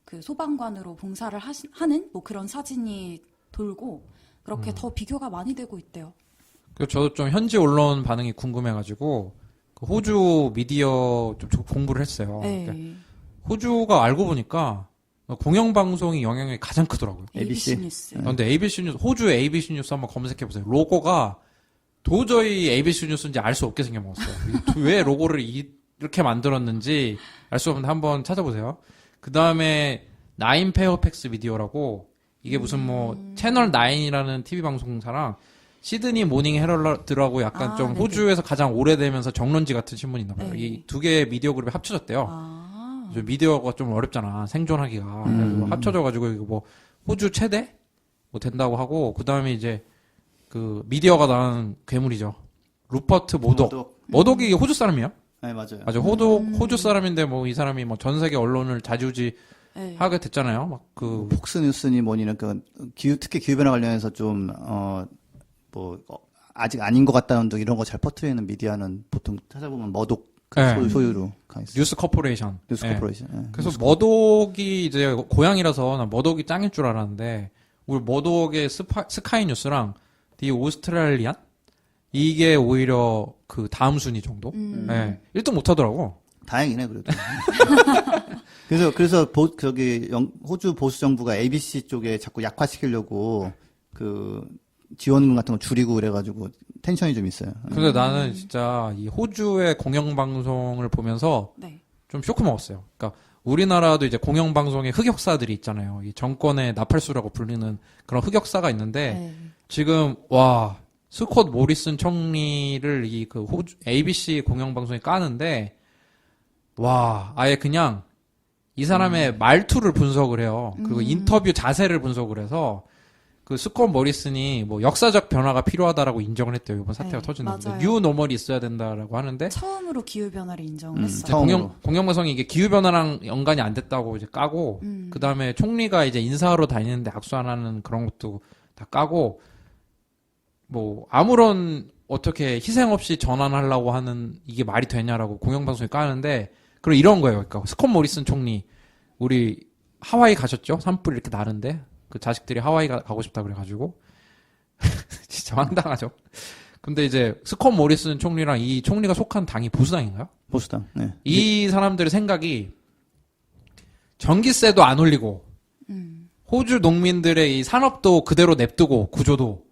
그 소방관으로 봉사를 하는 뭐 그런 사진이 돌고 그렇게 더 비교가 많이 되고 있대요. 그 저도 좀 현지 언론 반응이 궁금해가지고 그 호주 미디어 좀 공부를 했어요. 네. 그러니까 호주가 알고 보니까 공영방송이 영향력이 가장 크더라고요. ABC 뉴스. 근데 ABC 뉴스, 호주의 ABC 뉴스 한번 검색해보세요. 로고가 도저히 ABC 뉴스인지 알 수 없게 생겨먹었어요. 왜 로고를 이렇게 만들었는지 알 수 없는데 한번 찾아보세요. 그 다음에 나인 페어팩스 미디어라고 이게 무슨 뭐 채널 9이라는 TV 방송사랑 시드니 모닝 헤럴드라고 약간 좀 네네. 호주에서 가장 오래되면서 정론지 같은 신문이 있나 봐요. 네. 이 두 개의 미디어 그룹이 합쳐졌대요. 아. 미디어가 좀 어렵잖아. 생존하기가. 그래서 합쳐져가지고 이거 뭐 호주 최대? 뭐 된다고 하고 그 다음에 이제 그 미디어가 나온 괴물이죠. 루퍼트 모독. 모독이 호주 사람이에요? 네, 맞아요. 맞아. 호주 사람인데 뭐 이 사람이 뭐 전 세계 언론을 좌지우지 네. 하게 됐잖아요. 막 그 폭스뉴스니 뭐니는 그 특히 기후변화 관련해서 좀 아직 아닌 것 같다는 등 이런 거 잘 퍼뜨리는 미디어는 보통 찾아보면 머독 네. 소유로 가 있어요. 뉴스 코퍼레이션. 뉴스 예. 코퍼레이션. 예. 그래서 머독이 이제 고향이라서 난 머독이 짱일 줄 알았는데 우리 머독의 스카이 뉴스랑 디 오스트랄리안 이게 오히려 그 다음 순위 정도. 예. 1등 못 하더라고. 다행이네 그래도. 그래서 호주 보수 정부가 ABC 쪽에 자꾸 약화시키려고 그 지원금 같은 거 줄이고 그래가지고 텐션이 좀 있어요. 근데 나는 진짜 이 호주의 공영방송을 보면서 네. 좀 쇼크 먹었어요. 그러니까 우리나라도 이제 공영방송의 흑역사들이 있잖아요. 이 정권의 나팔수라고 불리는 그런 흑역사가 있는데 네. 지금 와 스콧 모리슨 총리를 이 그 호주 ABC 공영방송이 까는데 와 아예 그냥 이 사람의 말투를 분석을 해요. 그리고 인터뷰 자세를 분석을 해서 그 스콧 모리슨이 뭐 역사적 변화가 필요하다라고 인정을 했대요. 이번 사태가 네, 터지는데 맞아요. 뉴 노멀이 있어야 된다라고 하는데 처음으로 기후 변화를 인정했어요. 처음으로. 공영방송이 이게 기후 변화랑 연관이 안 됐다고 이제 까고 그 다음에 총리가 이제 인사하러 다니는데 악수 안 하는 그런 것도 다 까고 뭐 아무런 어떻게 희생 없이 전환하려고 하는 이게 말이 되냐라고 공영방송이 까는데 그리고 이런 거예요. 그러니까 스콧 모리슨 총리 우리 하와이 가셨죠? 산불 이렇게 나는데 그 자식들이 하와이 가고 싶다 그래가지고 진짜 황당하죠. 근데 이제 스콧 모리슨 총리랑 이 총리가 속한 당이 보수당인가요? 보수당. 네. 이 사람들의 생각이 전기세도 안 올리고 호주 농민들의 이 산업도 그대로 냅두고 구조도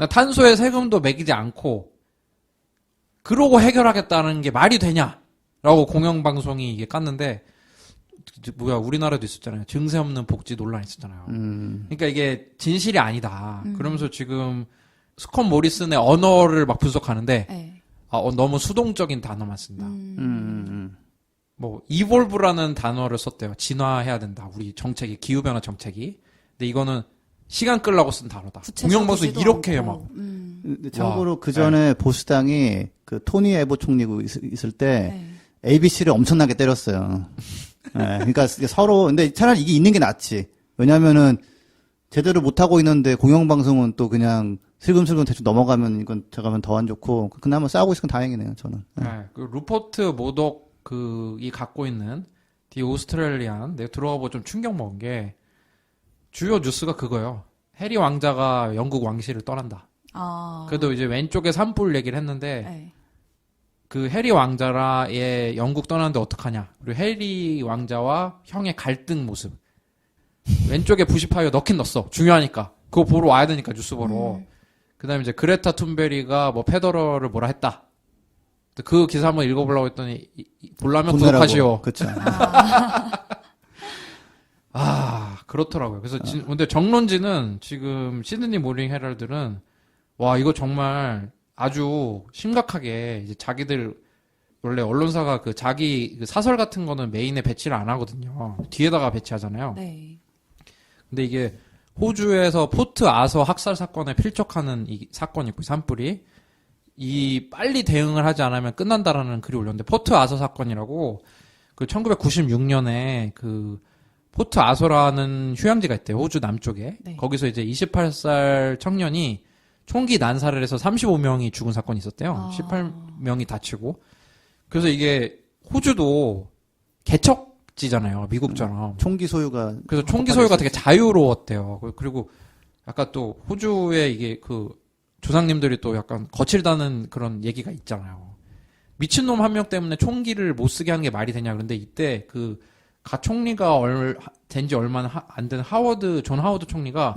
탄소의 세금도 매기지 않고 그러고 해결하겠다는 게 말이 되냐라고 공영방송이 이게 깠는데 뭐야 우리나라도 있었잖아요. 증세 없는 복지 논란 있었잖아요. 그러니까 이게 진실이 아니다. 그러면서 지금 스콧 모리슨의 언어를 막 분석하는데 네. 너무 수동적인 단어만 쓴다. 뭐 evolve라는 단어를 썼대요. 진화해야 된다. 우리 정책이 기후변화 정책이. 근데 이거는 시간 끌라고 쓴 단어다. 공영방송이 이렇게 해요 막. 근데 참고로 그 전에 보수당이 그 토니 에보 총리고 있을 때 ABC를 엄청나게 때렸어요. 네, 그러니까 서로 근데 차라리 이게 있는 게 낫지. 왜냐면은 제대로 못 하고 있는데 공영방송은 또 그냥 슬금슬금 대충 넘어가면 이건 제가면 더 안 좋고 그나마 싸우고 있으면 다행이네요. 저는. 네. 네, 그 루퍼트 모독 이 갖고 있는 디 오스트레일리안 내가 들어가 보고 좀 충격 먹은 게 주요 뉴스가 그거예요. 해리 왕자가 영국 왕실을 떠난다. 그래도 이제 왼쪽에 산불 얘기를 했는데 네. 그 해리 왕자라의 영국 떠나는데 어떡하냐. 그리고 해리 왕자와 형의 갈등 모습. 왼쪽에 부시파이어 넣긴 넣었어. 중요하니까. 그거 보러 와야 되니까 뉴스 보러. 그다음에 이제 그레타 툰베리가 뭐 페더러를 뭐라 했다. 그 기사 한번 읽어보려고 했더니 보려면 구독하시오. 그렇죠. 그렇더라고요. 그래서 근데 정론지는 지금 시드니 모닝 헤럴드는 와 이거 정말 아주 심각하게 이제 자기들 원래 언론사가 그 자기 그 사설 같은 거는 메인에 배치를 안 하거든요. 뒤에다가 배치하잖아요. 네. 근데 이게 호주에서 포트 아서 학살 사건에 필적하는 이 사건이 있고 산불이 이 빨리 대응을 하지 않으면 끝난다라는 글이 올렸는데 포트 아서 사건이라고 그 1996년에 그 포트 아서라는 휴양지가 있대요. 호주 남쪽에. 네. 거기서 이제 28살 청년이 총기 난사를 해서 35명이 죽은 사건이 있었대요. 18명이 다치고. 그래서 이게 호주도 개척지잖아요. 미국처럼. 총기 소유가 그래서 총기 소유가 되게 자유로웠대요. 그리고 약간 또 호주에 이게 그 조상님들이 또 약간 거칠다는 그런 얘기가 있잖아요. 미친놈 한 명 때문에 총기를 못 쓰게 하는 게 말이 되냐. 그런데 이때 그 가총리가 된 지 얼마 안 된 존 하워드 총리가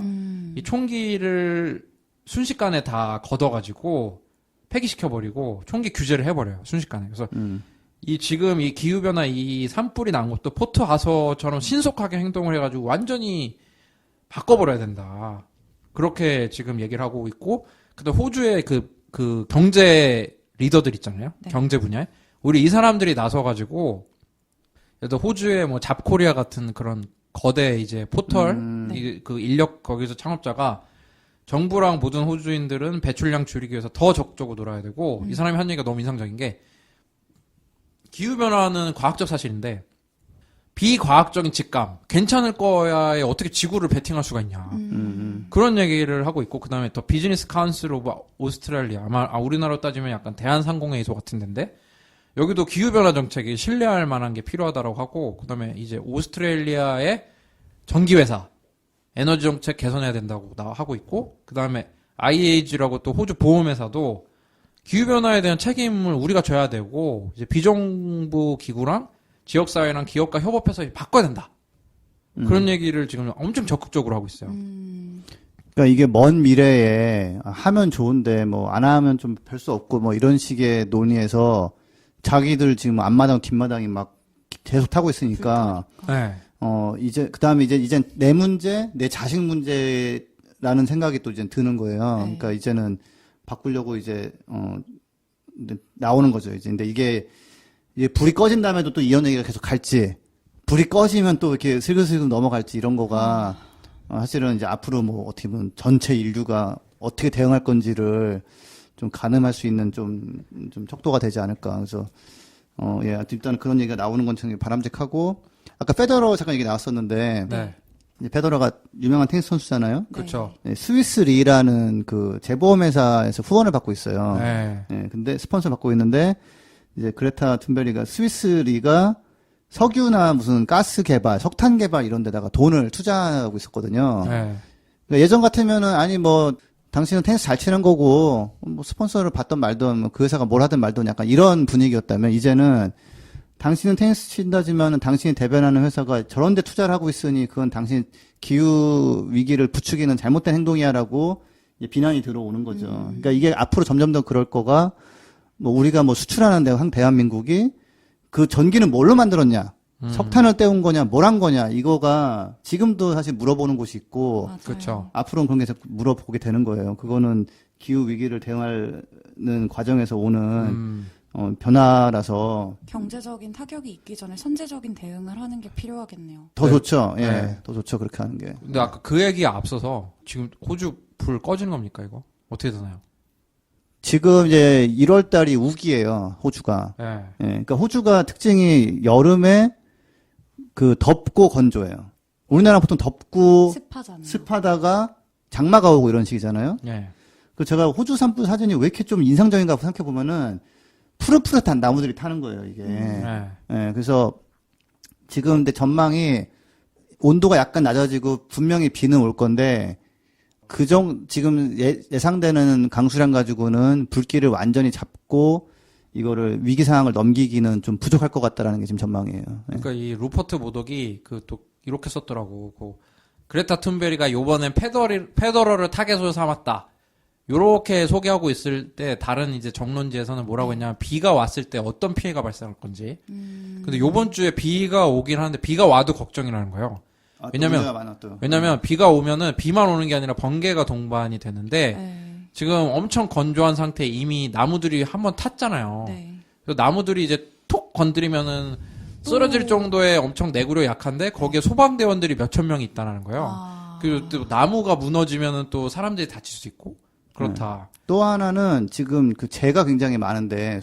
이 총기를 순식간에 다 걷어가지고 폐기시켜버리고 총기 규제를 해버려요. 순식간에. 그래서 지금 이 기후변화 이 산불이 난 것도 포트 아서처럼 신속하게 행동을 해가지고 완전히 바꿔버려야 된다. 그렇게 지금 얘기를 하고 있고, 근데 호주의 그 경제 리더들 있잖아요. 네. 경제 분야에. 우리 이 사람들이 나서가지고, 그래도 호주의 뭐 잡코리아 같은 그런 거대 이제 포털, 그 인력 거기서 창업자가 정부랑 모든 호주인들은 배출량 줄이기 위해서 더 적극적으로 놀아야 되고, 이 사람이 한 얘기가 너무 인상적인 게, 기후변화는 과학적 사실인데, 비과학적인 직감, 괜찮을 거야에 어떻게 지구를 베팅할 수가 있냐. 그런 얘기를 하고 있고, 그 다음에 더 비즈니스 카운슬 오브 오스트레일리아. 아마, 우리나라로 따지면 약간 대한상공회의소 같은 데인데, 여기도 기후변화 정책이 신뢰할 만한 게 필요하다고 하고, 그 다음에 이제 오스트레일리아의 전기회사, 에너지 정책 개선해야 된다고 하고 있고, 그 다음에 IAG라고 또 호주 보험회사도 기후변화에 대한 책임을 우리가 져야 되고, 이제 비정부 기구랑 지역사회랑 기업과 협업해서 바꿔야 된다. 그런 얘기를 지금 엄청 적극적으로 하고 있어요. 그러니까 이게 먼 미래에 하면 좋은데 뭐 안 하면 좀 별 수 없고 뭐 이런 식의 논의에서 자기들 지금 앞마당 뒷마당이 막 계속 타고 있으니까 네. 이제 그다음에 이제 내 문제, 내 자식 문제라는 생각이 또 이제 드는 거예요. 네. 그러니까 이제는 바꾸려고 이제 나오는 거죠. 이제 근데 이게 불이 꺼진 다음에도 또 이런 얘기가 계속 갈지, 불이 꺼지면 또 이렇게 슬금슬금 넘어갈지 이런 거가 사실은 이제 앞으로 뭐 어떻게 보면 전체 인류가 어떻게 대응할 건지를 좀 가늠할 수 있는 좀 척도가 되지 않을까. 그래서 예, 일단 그런 얘기가 나오는 건 참 바람직하고, 아까 페더러 잠깐 얘기 나왔었는데, 네. 이제 페더러가 유명한 테니스 선수잖아요. 그렇죠. 네, 스위스 리라는 그 재보험회사에서 후원을 받고 있어요. 네. 네, 근데 스폰서 받고 있는데 이제 그레타 툰베리가 스위스 리가 석유나 무슨 가스 개발, 석탄 개발 이런 데다가 돈을 투자하고 있었거든요. 네. 그러니까 예전 같으면은 아니 뭐 당신은 테니스 잘 치는 거고 뭐 스폰서를 받던 말던 뭐 그 회사가 뭘 하든 말든 약간 이런 분위기였다면, 이제는 당신은 테니스 친다지만은 당신이 대변하는 회사가 저런 데 투자를 하고 있으니 그건 당신 기후 위기를 부추기는 잘못된 행동이야라고 이제 비난이 들어오는 거죠. 그러니까 이게 앞으로 점점 더 그럴 거가 뭐 우리가 뭐 수출하는 데 대한민국이 그 전기는 뭘로 만들었냐? 석탄을 떼운 거냐? 뭘 한 거냐? 이거가 지금도 사실 물어보는 곳이 있고 맞아요. 그렇죠. 앞으로는 그런 게 자꾸 물어보게 되는 거예요. 그거는 기후 위기를 대응하는 과정에서 오는 변화라서 경제적인 타격이 있기 전에 선제적인 대응을 하는 게 필요하겠네요. 더 네. 좋죠. 예, 네. 더 좋죠. 그렇게 하는 게. 근데 아까 그 얘기에 앞서서 지금 호주 불 꺼지는 겁니까 이거? 어떻게 되나요? 지금 이제 1월 달이 우기예요. 호주가. 예. 예, 그러니까 호주가 특징이 여름에 그 덥고 건조해요. 우리나라 보통 덥고 습하잖아요. 습하다가 장마가 오고 이런 식이잖아요. 예. 그 제가 호주 산불 사진이 왜 이렇게 좀 인상적인가 생각해 보면은 푸릇푸릇한 나무들이 타는 거예요, 이게. 예. 예, 그래서 지금 근데 전망이 온도가 약간 낮아지고 분명히 비는 올 건데 지금 예상되는 강수량 가지고는 불길을 완전히 잡고 이거를 위기 상황을 넘기기는 좀 부족할 것 같다라는 게 지금 전망이에요. 예. 그러니까 이 루퍼트 모독이 그 또 이렇게 썼더라고. 그 그레타 툰베리가 요번엔 페더러를 타겟으로 삼았다. 요렇게 소개하고 있을 때 다른 이제 정론지에서는 뭐라고 했냐면 비가 왔을 때 어떤 피해가 발생할 건지. 근데 요번 주에 비가 오긴 하는데 비가 와도 걱정이라는 거예요. 아, 또 왜냐면- 문제가 많아, 또. 왜냐면 비가 오면은 비만 오는 게 아니라 번개가 동반이 되는데 네. 지금 엄청 건조한 상태에 이미 나무들이 한번 탔잖아요. 네. 그래서 나무들이 이제 톡 건드리면은 쓰러질 정도의 엄청 내구력 약한데 거기에 소방대원들이 몇천 명이 있다는 거예요. 아. 그리고 또 나무가 무너지면은 또 사람들이 다칠 수 있고 그렇다. 또 하나는 지금 그 재가 굉장히 많은데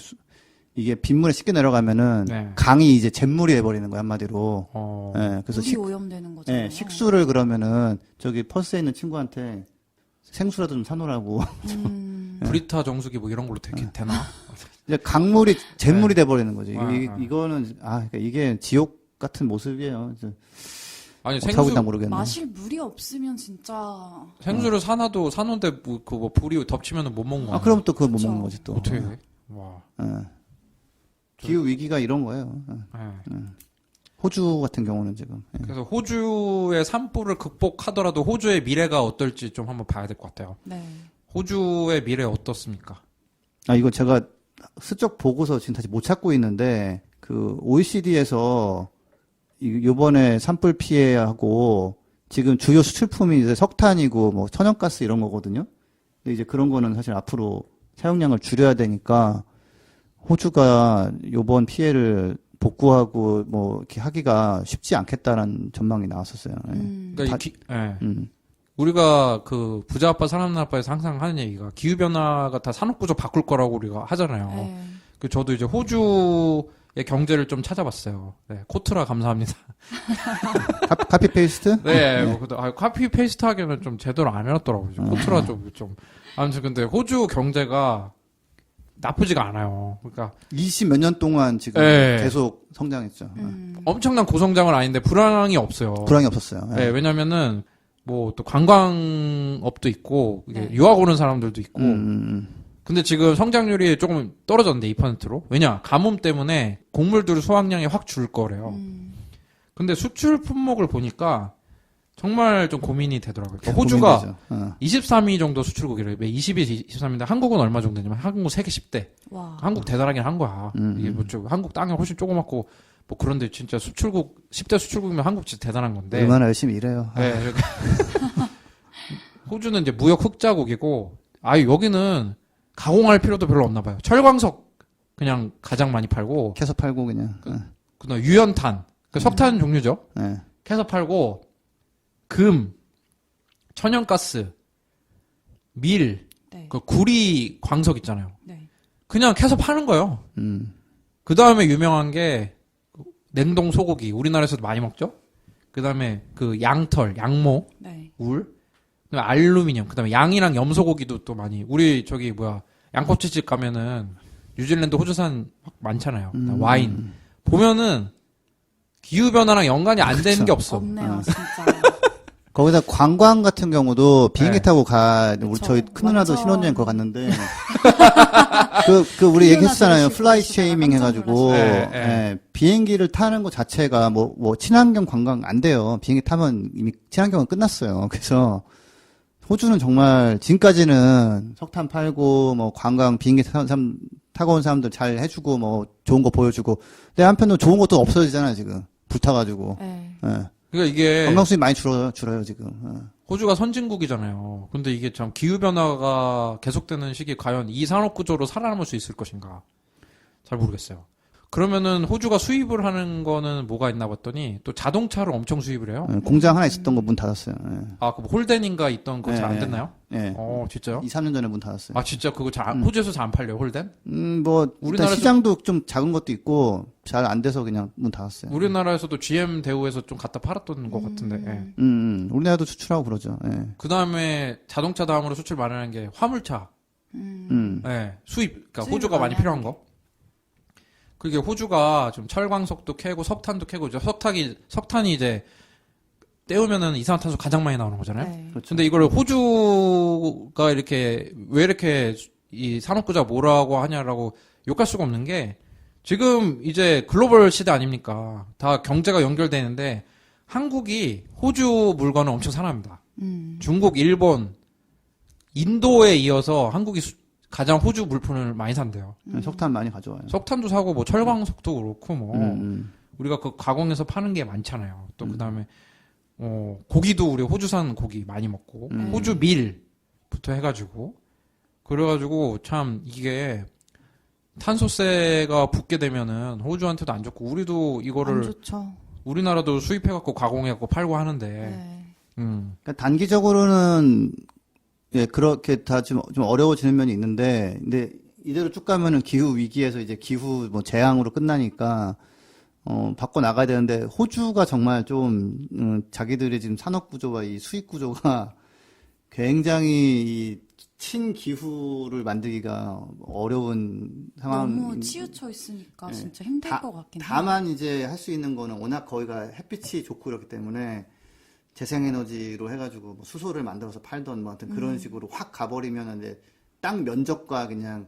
이게 빗물에 씻겨 내려가면은 네. 강이 이제 잿물이 돼버리는 거야 한마디로. 어. 예, 그래서 물이 오염되는 거잖아요. 식수를 그러면은 저기 퍼스에 있는 친구한테 생수라도 좀 사놓으라고. 브리타 정수기 뭐 이런 걸로 되나? 이제 강물이 잿물이 돼버리는 거지. 아, 아. 이거는 그러니까 이게 지옥 같은 모습이에요. 아니 어떻게 하고 있나 생수 모르겠네. 마실 물이 없으면 진짜 생수를 사놔도 사놓은데 뭐 불이 덮치면은 못 먹는 거야. 그럼 또 그거 못 그쵸. 먹는 거지 또. 어떻게 해? 와. 기후 위기가 이런 거예요. 예. 호주 같은 경우는 지금. 예. 그래서 호주의 산불을 극복하더라도 호주의 미래가 어떨지 좀 한번 봐야 될 것 같아요. 네. 호주의 미래 어떻습니까? 이거 제가 슬쩍 보고서 지금 다시 못 찾고 있는데, 그, OECD에서, 요번에 산불 피해하고, 지금 주요 수출품이 이제 석탄이고, 뭐, 천연가스 이런 거거든요? 근데 이제 그런 거는 사실 앞으로 사용량을 줄여야 되니까, 호주가 요번 피해를 복구하고, 뭐, 이렇게 하기가 쉽지 않겠다라는 전망이 나왔었어요. 예. 그러니까 다- 우리가 그 부자 아빠 사람 아빠에서 항상 하는 얘기가 기후 변화가 다 산업 구조 바꿀 거라고 우리가 하잖아요. 네. 그 저도 이제 호주의 경제를 좀 찾아봤어요. 네, 코트라 감사합니다. 카피 페이스트? 네, 카피 페이스트 하기에는 좀 제대로 안 해놨더라고요. 코트라 좀 아무튼 근데 호주 경제가 나쁘지가 않아요. 그러니까 20 몇 년 동안 지금 예. 계속 성장했죠. 엄청난 고성장은 아닌데 불황이 없어요. 불황이 없었어요. 예. 네, 왜냐면은 뭐 또 관광업도 있고 이게 네. 유학 오는 사람들도 있고 음. 근데 지금 성장률이 조금 떨어졌는데 2%로 왜냐 가뭄 때문에 곡물들 수확량이 확 줄 거래요. 근데 수출 품목을 보니까 정말 좀 고민이 되더라고요. 그러니까 호주가 고민되죠. 23위 정도 수출국이래요. 20위, 23위인데 한국은 얼마 정도 되냐면 한국은 세계 10대. 와. 한국 대단하긴 한 거야. 이게 뭐 좀 한국 땅이 훨씬 조그맣고 뭐 그런데 진짜 수출국 10대 수출국이면 한국 진짜 대단한 건데. 얼마나 열심히 일해요. 네. 호주는 이제 무역 흑자국이고 여기는 가공할 필요도 별로 없나 봐요. 철광석 그냥 가장 많이 팔고 캐서 팔고 그냥. 그다음 유연탄, 그 석탄 종류죠. 예. 캐서 팔고 금, 천연가스, 밀, 네. 그 구리 광석 있잖아요. 네. 그냥 캐서 파는 거예요. 그 다음에 유명한 게 냉동 소고기. 우리나라에서도 많이 먹죠. 그 다음에 그 양털, 양모, 네. 울, 그다음에 알루미늄, 그 다음에 양이랑 염소고기도 또 많이. 우리 저기 양꼬치집 가면은 뉴질랜드, 호주산 많잖아요. 와인 보면은 기후 변화랑 연관이 안 되는 게 없어. 없네요, 진짜. 거기다 관광 같은 경우도 비행기 네. 타고 우리 그쵸. 저희 큰 누나도 완전. 신혼여행 거 갔는데 우리 얘기했잖아요. 플라이 쉐이밍 해가지고 네, 네. 예, 비행기를 타는 것 자체가 뭐 친환경 관광 안 돼요. 비행기 타면 이미 친환경은 끝났어요. 그래서 호주는 정말 지금까지는 석탄 팔고 뭐 관광 비행기 타고 온 사람들 잘 해주고 뭐 좋은 거 보여주고 근데 한편으로 좋은 것도 없어지잖아요 지금 불타가지고 네. 예. 그러니까 이게 관광 수입 많이 줄어요 지금. 예. 호주가 선진국이잖아요. 근데 이게 참 기후변화가 계속되는 시기 과연 이 산업 구조로 살아남을 수 있을 것인가? 잘 모르겠어요. 그러면은 호주가 수입을 하는 거는 뭐가 있나 봤더니 또 자동차를 엄청 수입을 해요. 예, 공장 하나 있었던 거 문 닫았어요. 예. 아, 그 홀덴인가 있던 거 잘 안 예, 됐나요? 예. 진짜요? 2, 3년 전에 문 닫았어요. 아, 진짜 그거 호주에서 잘 안 팔려요, 홀덴? 뭐 일단 우리나라에서- 시장도 좀 작은 것도 있고 잘 안 돼서 그냥 문 닫았어요. 우리나라에서도 GM 대우에서 좀 갖다 팔았던 것 같은데. 예. 우리나라도 수출하고 그러죠. 예. 그 다음에 자동차 다음으로 수출 많이 하는 게 화물차. 예, 수입. 그러니까 수입을 호주가 많이 많이 필요한 하는 거. 그게 호주가 좀 철광석도 캐고 석탄도 캐고 이제 석탄이 이제 떼우면은 이산화탄소 가장 많이 나오는 거잖아요. 네. 그렇죠. 근데 이걸 호주가 왜 이렇게 이 산업구조가 뭐라고 하냐라고 욕할 수가 없는 게 지금 이제 글로벌 시대 아닙니까? 다 경제가 연결되는데 한국이 호주 물건을 엄청 사랑합니다. 중국, 일본, 인도에 이어서 한국이 가장 호주 물품을 많이 산대요. 석탄 많이 가져와요. 석탄도 사고 뭐 철광석도 그렇고 뭐 음. 우리가 그 가공해서 파는 게 많잖아요. 또 그다음에 고기도 우리 호주산 고기 많이 먹고 호주 밀부터 해가지고 그래가지고 참 이게 탄소세가 붙게 되면은 호주한테도 안 좋고 우리도 안 이거를 좋죠. 우리나라도 수입해갖고 가공해갖고 팔고 하는데 네. 그러니까 단기적으로는 예, 그렇게 다 좀 어려워지는 면이 있는데, 근데 이대로 쭉 가면은 기후 위기에서 이제 기후 뭐 재앙으로 끝나니까, 바꿔 나가야 되는데, 호주가 정말 좀, 자기들의 지금 산업 구조와 이 수익 구조가 굉장히 이 친기후를 만들기가 어려운 상황. 너무 치우쳐 있으니까 네. 진짜 힘들 것 같긴 해요. 다만 이제 할 수 있는 거는 워낙 거기가 햇빛이 좋고 그렇기 때문에 재생에너지로 해가지고 뭐 수소를 만들어서 팔던 뭐 하여튼 그런 식으로 확 가버리면 이제 땅 면적과 그냥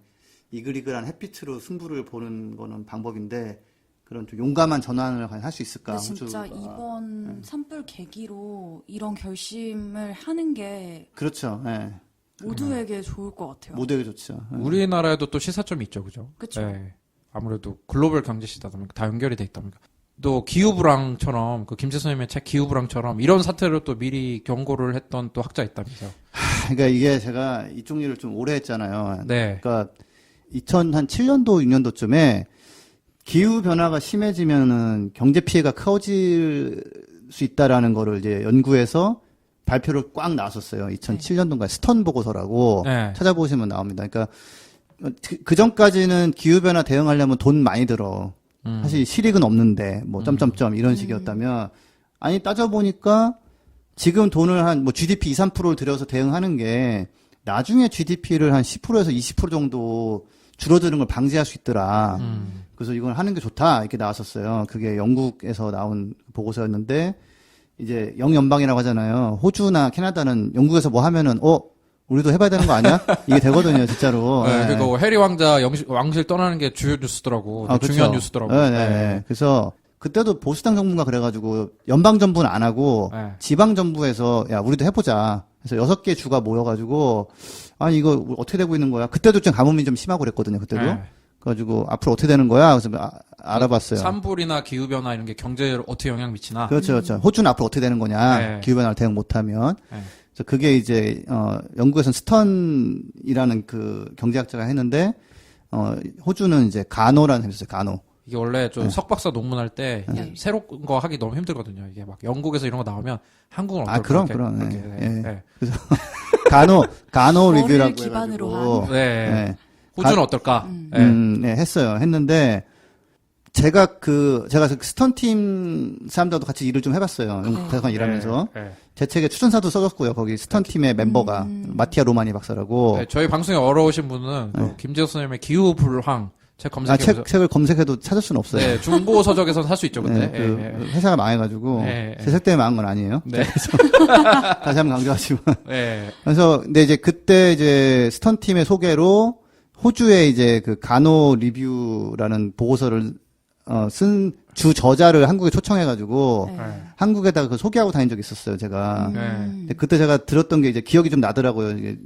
이글이글한 햇빛으로 승부를 보는 거는 방법인데 그런 좀 용감한 전환을 과연 할 수 있을까? 근데 진짜 호주가. 이번 산불 계기로 이런 결심을 하는 게 그렇죠. 예. 모두에게 좋을 것 같아요. 모두에게 좋죠. 예. 우리나라에도 또 시사점이 있죠, 그죠? 그쵸. 예. 아무래도 글로벌 경제 시대다 보니까 다 연결이 돼 있다 보니까. 또 기후불황처럼 그 김재 선생님의 책 기후불황처럼 이런 사태를 또 미리 경고를 했던 또 학자 있다면서요. 그러니까 이게 제가 이쪽 일을 좀 오래 했잖아요. 네. 그러니까 2007년도 6년도쯤에 기후 변화가 심해지면은 경제 피해가 커질 수 있다라는 거를 이제 연구해서 발표를 꽉 나왔었어요. 2007년도인가 스턴 보고서라고 네. 찾아보시면 나옵니다. 그러니까 그 전까지는 기후 변화 대응하려면 돈 많이 들어. 사실 실익은 없는데 뭐 점점점 이런 식이었다면 아니 따져 보니까 지금 돈을 한 뭐 GDP 2, 3%를 들여서 대응하는 게 나중에 GDP를 한 10%에서 20% 정도 줄어드는 걸 방지할 수 있더라. 그래서 이걸 하는 게 좋다 이렇게 나왔었어요. 그게 영국에서 나온 보고서였는데 이제 영연방이라고 하잖아요. 호주나 캐나다는 영국에서 뭐 하면은 우리도 해봐야 되는 거 아니야? 이게 되거든요, 진짜로. 네, 네. 그리고 해리 왕자 왕실 떠나는 게 주요 뉴스더라고. 그쵸. 중요한 뉴스더라고. 네, 네, 네. 그래서 그때도 보수당 정부가 그래가지고 연방 정부는 안 하고 네. 지방 정부에서 야 우리도 해보자. 그래서 6개 주가 모여가지고 아니 이거 어떻게 되고 있는 거야? 그때도 좀 가뭄이 좀 심하고 그랬거든요, 그때도. 네. 그래가지고 앞으로 어떻게 되는 거야? 그래서 알아봤어요. 산불이나 기후변화 이런 게 경제에 어떻게 영향 미치나. 그렇죠, 그렇죠. 호주는 앞으로 어떻게 되는 거냐? 네. 기후변화를 대응 못하면. 네. 그래서 그게 이제 영국에서는 스턴이라는 그 경제학자가 했는데 호주는 이제 가노라는 사람이 있어요. 가노. 이게 원래 좀 네. 석박사 논문할 때 네. 새로운 거 하기 너무 힘들거든요. 이게 막 영국에서 이런 거 나오면 한국은 어떨까? 그럼, 이렇게, 그럼. 이렇게, 예. 네. 예. 네. 가노 뭐를 리뷰라고 기반으로 해가지고 네. 네. 호주는 어떨까? 네. 네, 했어요. 했는데 제가 그 스턴팀 사람들도 같이 일을 좀 해봤어요. 영국 대사관 일하면서 네. 네. 제 책에 추천사도 써줬고요. 거기 스턴팀의 멤버가 마티아 로마니 박사라고. 네, 저희 방송에 어려우신 분은 그 김재호 선생님의 기후불황 책 검색해 보죠. 책을 검색해도 찾을 수는 없어요. 네, 중고 서적에서는 살 수 있죠, 근데. 네, 그 회사가 망해가지고 네, 제 책 때문에 망한 건 아니에요. 네. 다시 한번 강조하시고. 네. 그래서 근데 이제 그때 이제 스턴 팀의 소개로 호주에 이제 그 가노 리뷰라는 보고서를 쓴 주 저자를 한국에 초청해가지고 네. 네. 한국에다가 그 소개하고 다닌 적이 있었어요, 제가. 네. 근데 그때 제가 들었던 게 이제 기억이 좀 나더라고요. 이게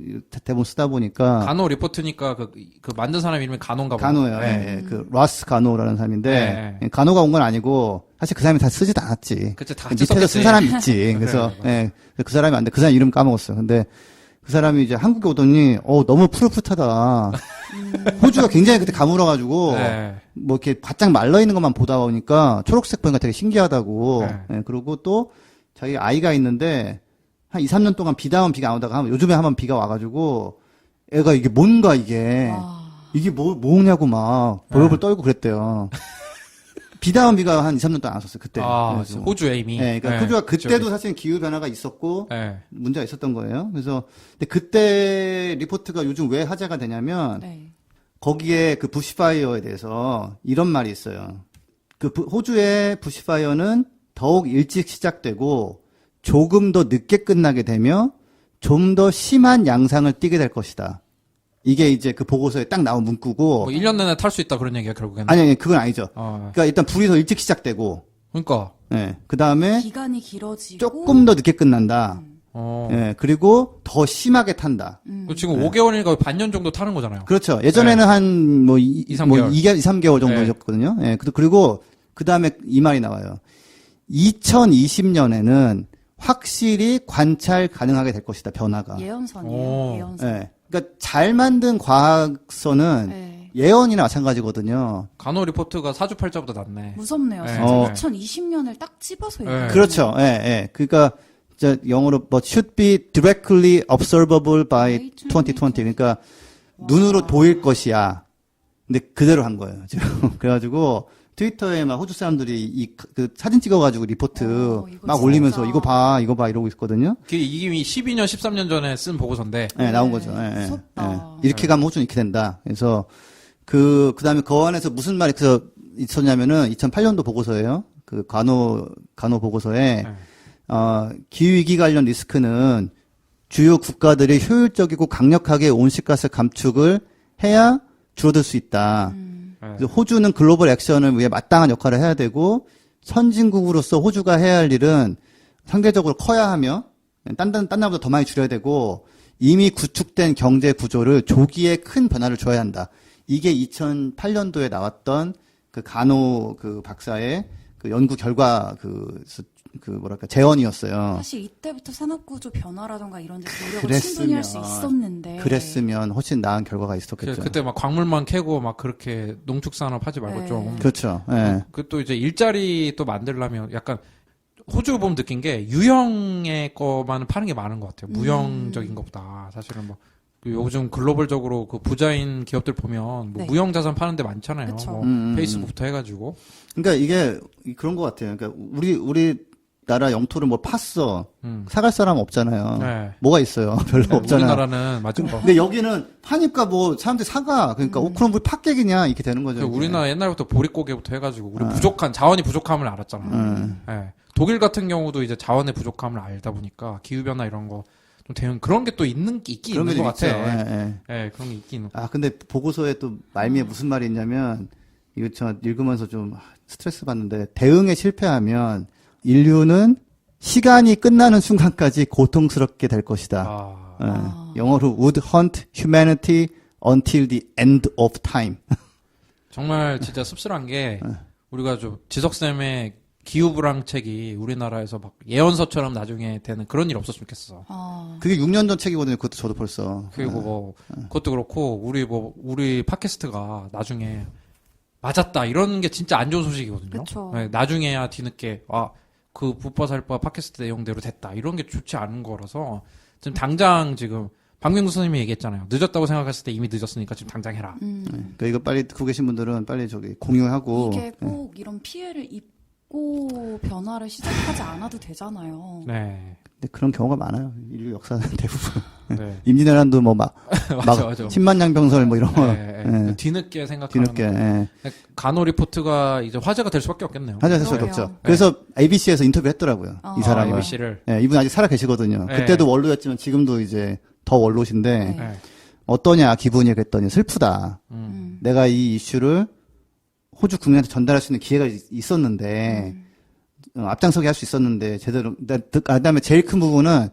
대본 쓰다 보니까. 간호 리포트니까 그 만든 사람 이름이 간호인가 보다. 가노예요. 네. 예, 예. 그 러스 가노라는 사람인데 네. 예, 가노가 온 건 아니고 사실 그 사람이 다 쓰지도 않았지. 그치, 다 밑에서 썼겠지. 쓴 사람이 있지. 그래서 그래, 예, 그 사람이 안 돼. 그 사람 이름 까먹었어. 근데 그 사람이 이제 한국에 오더니 너무 푸릇푸릇하다. 호주가 굉장히 그때 가물어가지고 네. 뭐 이렇게 바짝 말라 있는 것만 보다 보니까 초록색 보니까 되게 신기하다고. 네. 예, 그리고 또 자기 아이가 있는데 한 2, 3년 동안 비가 안 오다가 요즘에 한번 비가 와가지고 애가 이게 뭔가 이게 이게 뭐냐고 막 벌벌 떨고 그랬대요. 비다운 비가 한 2, 3년 동안 안 왔었어요, 그때. 그래가지고. 호주에 이미. 네, 그러니까 네. 호주가 그때도 그쵸. 사실 기후 변화가 있었고 네. 문제가 있었던 거예요. 그래서 근데 그때 리포트가 요즘 왜 화제가 되냐면 네. 거기에 그 부시파이어에 대해서 이런 말이 있어요. 그 호주의 부시파이어는 더욱 일찍 시작되고 조금 더 늦게 끝나게 되며 좀 더 심한 양상을 띠게 될 것이다. 이게 이제 그 보고서에 딱 나온 문구고. 뭐 1년 내내 탈 수 있다 그런 얘기야, 결국에는. 아니, 그건 아니죠. 어. 그러니까 일단 불이 더 일찍 시작되고, 그러니까. 예. 그 다음에 기간이 길어지고 조금 더 늦게 끝난다. 어. 예. 그리고 더 심하게 탄다. 그 지금 5개월이니까 반년 정도 타는 거잖아요. 그렇죠. 예전에는 한 뭐 2, 3개월. 3개월 정도였거든요. 예. 그리고 그 다음에 이 말이 나와요. 2020년에는 확실히 관찰 가능하게 될 것이다. 변화가. 예언선이에요. 오. 예언선. 예. 그러니까 잘 만든 과학서는 네. 예언이나 마찬가지거든요. 간호 리포트가 사주팔자보다 낫네. 무섭네요. 네. 진짜 2020년을 딱 집어서 네. 얘기해요. 그렇죠. 예, 예. 그러니까 이제 영어로 뭐 should be directly observable by 2020. 그러니까 눈으로 보일 것이야. 근데 그대로 한 거예요. 지금 그래가지고 트위터에 막 호주 사람들이 그 사진 찍어가지고 리포트 이거 막 진짜. 올리면서 이거 봐 이러고 있거든요. 그게 이미 12년, 13년 전에 쓴 보고서인데. 예, 나온 거죠. 네, 예, 예. 무섭다. 예. 이렇게 가면 호주는 이렇게 된다. 그래서 그다음에 그 안에서 무슨 말이 그래서 있었냐면은 2008년도 보고서예요. 그 간호 보고서에 네. 기후위기 관련 리스크는 주요 국가들이 효율적이고 강력하게 온실가스 감축을 해야 줄어들 수 있다. 네. 그래서 호주는 글로벌 액션을 위해 마땅한 역할을 해야 되고 선진국으로서 호주가 해야 할 일은 상대적으로 커야 하며 딴 나라보다 더 많이 줄여야 되고 이미 구축된 경제 구조를 조기에 큰 변화를 줘야 한다. 이게 2008년도에 나왔던 그 간호 그 박사의 그 연구 결과 재원이었어요. 사실 이때부터 산업구조 변화라던가 이런 데 노력을 충분히 할 수 있었는데. 그랬으면 훨씬 나은 결과가 있었겠죠. 그때 막 광물만 캐고 막 그렇게 농축산업 하지 말고 네. 좀. 그렇죠. 예. 그 또 이제 일자리 또 만들려면 약간 호주 보면 느낀 게 유형의 거만 파는 게 많은 것 같아요. 무형적인 것보다 사실은 뭐 요즘 글로벌적으로 그 부자인 기업들 보면 뭐 네. 무형 자산 파는 데 많잖아요. 그쵸. 뭐 페이스북부터 해가지고. 그러니까 이게 그런 것 같아요. 그러니까 우리 나라 영토를 뭐 팠어. 사갈 사람 없잖아요. 네. 뭐가 있어요? 별로 없잖아요. 우리나라는 맞은 거. 근데 여기는 파니까 뭐 사람들이 사가. 그러니까 그럼 우리 팥객이냐 이렇게 되는 거죠. 이제. 우리나라 옛날부터 보릿고개부터 해가지고 우리 자원이 부족함을 알았잖아요. 예. 독일 같은 경우도 이제 자원의 부족함을 알다 보니까 기후 변화 이런 거 좀 대응 그런 게 또 있는 그런 것 게 같아. 있죠. 예, 예. 예, 그런 게 있긴. 근데 보고서에 또 말미에 무슨 말이 있냐면 이거 저 읽으면서 좀 스트레스 받는데 대응에 실패하면 인류는 시간이 끝나는 순간까지 고통스럽게 될 것이다. 영어로 would hunt humanity until the end of time. 정말 진짜 씁쓸한 게 우리가 좀 지석쌤의 기후불황 책이 우리나라에서 막 예언서처럼 나중에 되는 그런 일 없었으면 좋겠어. 그게 6년 전 책이거든요. 그것도 저도 벌써. 그리고 뭐 그것도 그렇고 우리 팟캐스트가 나중에 맞았다 이런 게 진짜 안 좋은 소식이거든요. 그쵸. 네, 나중에야 뒤늦게 그 붓바살바 팟캐스트 내용대로 됐다 이런 게 좋지 않은 거라서 지금 당장 지금 박명수 선생님이 얘기했잖아요. 늦었다고 생각했을 때 이미 늦었으니까 지금 당장 해라. 그러니까 이거 빨리 듣고 계신 분들은 빨리 저기 공유하고. 이게 꼭 이런 피해를 입고 변화를 시작하지 않아도 되잖아요. 네. 근데 그런 경우가 많아요. 인류 역사는 대부분. 네. 임진왜란도 뭐 맞아, 맞아. 10만 양병설 뭐 이런 거. 예. 뒤늦게 생각하는. 뒤늦게. 예. 간호 리포트가 이제 화제가 될 수밖에 없겠네요. 화제가 될 수밖에 그러게요. 없죠. 그래서 ABC에서 인터뷰 했더라고요. 이 사람을. ABC를. 예, 이분 아직 살아 계시거든요. 네. 그때도 원로였지만 지금도 이제 더 원로신데 네. 네. 어떠냐 기분이 그랬더니 슬프다. 내가 이 이슈를 호주 국민한테 전달할 수 있는 기회가 있었는데 앞장서게 할 수 있었는데 제대로. 그다음에 제일 큰 부분은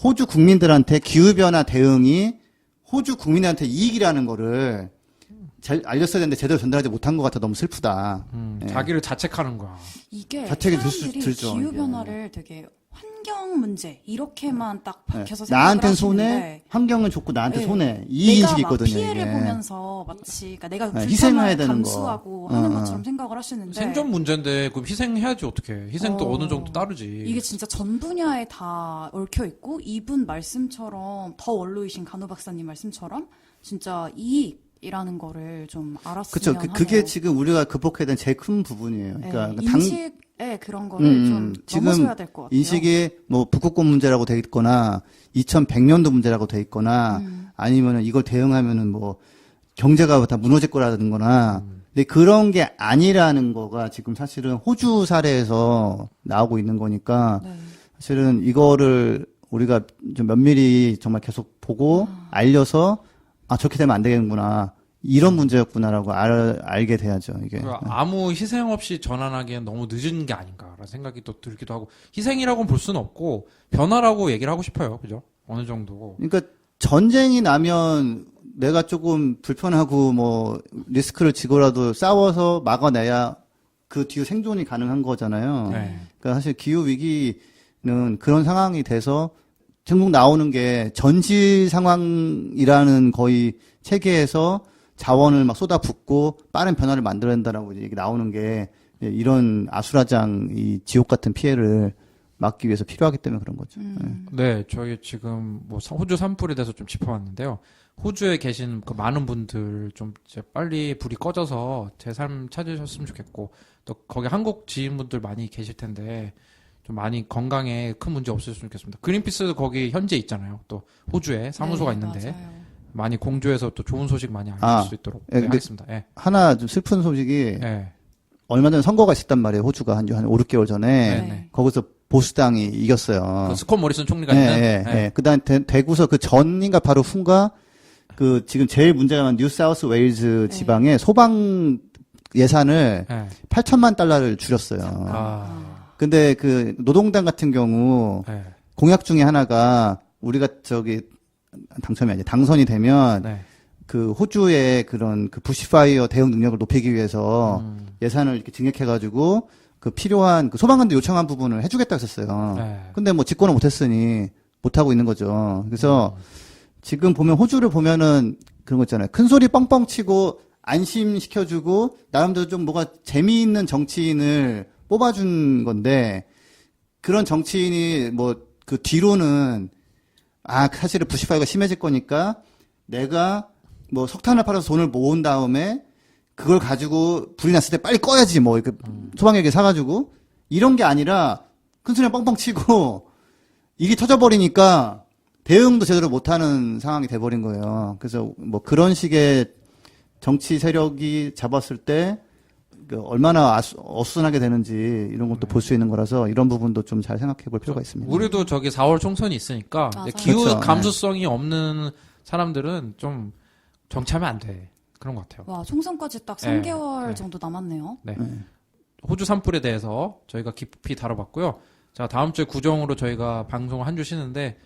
호주 국민들한테 기후변화 대응이 호주 국민한테 이익이라는 거를 잘 알렸어야 되는데 제대로 전달하지 못한 것 같아 너무 슬프다. 예. 자기를 자책하는 거야. 이게 자책이 사람들이 들죠, 기후 이게. 변화를 되게 환경 문제 이렇게만 딱 예. 박혀서 생각을 나한텐 손해, 하시는데 환경은 좋고 나한테 네. 손해. 이 내가 막 인식이거든요. 피해를 이게. 보면서 마치 그러니까 내가 네, 불편을 희생해야 되는 감수하고 거. 하는 것처럼 생각을 하시는데 생존 문제인데 그럼 희생해야지 어떻게? 희생도 어느 정도 따르지. 이게 진짜 전 분야에 다 얽혀 있고 이분 말씀처럼 더 원로이신 간호 박사님 말씀처럼 진짜 이익이라는 거를 좀 알았으면 그렇죠. 하네요. 그게 지금 우리가 극복해야 되는 제일 큰 부분이에요. 그러니까 네, 인식에 그런 거를 좀 지금 넘어서야 될 것 같아요. 인식이 뭐 북극곰 문제라고 돼 있거나 2100년도 문제라고 돼 있거나 아니면은 이걸 대응하면은 뭐 경제가 다 무너질 거라는 거나 근데 그런 게 아니라는 거가 지금 사실은 호주 사례에서 나오고 있는 거니까 네. 사실은 이거를 우리가 좀 면밀히 정말 계속 보고 알려서 아 저렇게 되면 안 되겠구나 이런 문제였구나라고 알게 돼야죠 이게. 그러니까 아무 희생 없이 전환하기엔 너무 늦은 게 아닌가라는 생각이 또 들기도 하고 희생이라고는 볼 수는 없고 변화라고 얘기를 하고 싶어요. 그죠? 어느 정도. 그러니까 전쟁이 나면 내가 조금 불편하고 뭐 리스크를 지고라도 싸워서 막아내야 그 뒤에 생존이 가능한 거잖아요. 네. 그러니까 사실 기후 위기는 그런 상황이 돼서 전국 나오는 게 전시 상황이라는 거의 체계에서 자원을 막 쏟아붓고 빠른 변화를 만들어야 된다라고 얘기 나오는 게 이런 아수라장 이 지옥 같은 피해를 막기 위해서 필요하기 때문에 그런 거죠. 네, 저희 지금 뭐 호주 산불에 대해서 좀 짚어봤는데요. 호주에 계신 그 많은 분들 좀 이제 빨리 불이 꺼져서 제 삶 찾으셨으면 좋겠고 또 거기 한국 지인분들 많이 계실 텐데 좀 많이 건강에 큰 문제 없으셨으면 좋겠습니다. 그린피스 거기 현재 있잖아요. 또 호주에 사무소가 네, 있는데 맞아요. 많이 공조해서 또 좋은 소식 많이 알릴 수 있도록 예, 근데 하겠습니다. 예. 하나 좀 슬픈 소식이 예. 얼마 얼마 전에 선거가 있었단 말이에요. 호주가 한 5, 6개월 전에 네, 네. 네. 거기서 보수당이 이겼어요. 그 스콧 모리슨 총리가 예, 있는 예, 예. 예. 그다음 대구서 그 전인가 바로 후인가 그 지금 제일 문제가 많은 뉴사우스 웨일즈 지방의 소방 예산을 예. 8천만 달러를 줄였어요. 아. 근데 그 노동당 같은 경우 예. 공약 중에 하나가 우리가 당첨이 아니라 당선이 되면 네. 그 호주의 그런 그 부시파이어 대응 능력을 높이기 위해서 예산을 이렇게 증액해가지고 그 필요한 그 소방관들 요청한 부분을 해주겠다 했었어요. 네. 근데 뭐 집권을 못했으니 못하고 있는 거죠. 그래서 지금 보면 호주를 보면은 그런 거 있잖아요. 큰 소리 뻥뻥 치고 안심시켜주고 나름대로 좀 뭐가 재미있는 정치인을 뽑아준 건데 그런 정치인이 뭐 그 뒤로는 사실은 부시파이어가 심해질 거니까 내가 뭐 석탄을 팔아서 돈을 모은 다음에 그걸 가지고 불이 났을 때 빨리 꺼야지 뭐 이렇게 소방에게 사가지고 이런 게 아니라 큰 소리 뻥뻥 치고 이게 터져버리니까 대응도 제대로 못하는 상황이 돼버린 거예요. 그래서 뭐 그런 식의 정치 세력이 잡았을 때 얼마나 어수선하게 되는지 이런 것도 볼 수 있는 거라서 이런 부분도 좀 잘 생각해 볼 필요가 있습니다. 우리도 저기 4월 총선이 있으니까 맞아요. 기후 그렇죠. 감수성이 없는 사람들은 좀 정치하면 안 돼. 그런 것 같아요. 와, 총선까지 딱 네, 3개월 네. 정도 남았네요. 네. 호주 산불에 대해서 저희가 깊이 다뤄봤고요. 자, 다음 주에 구정으로 저희가 방송을 한 주 쉬는데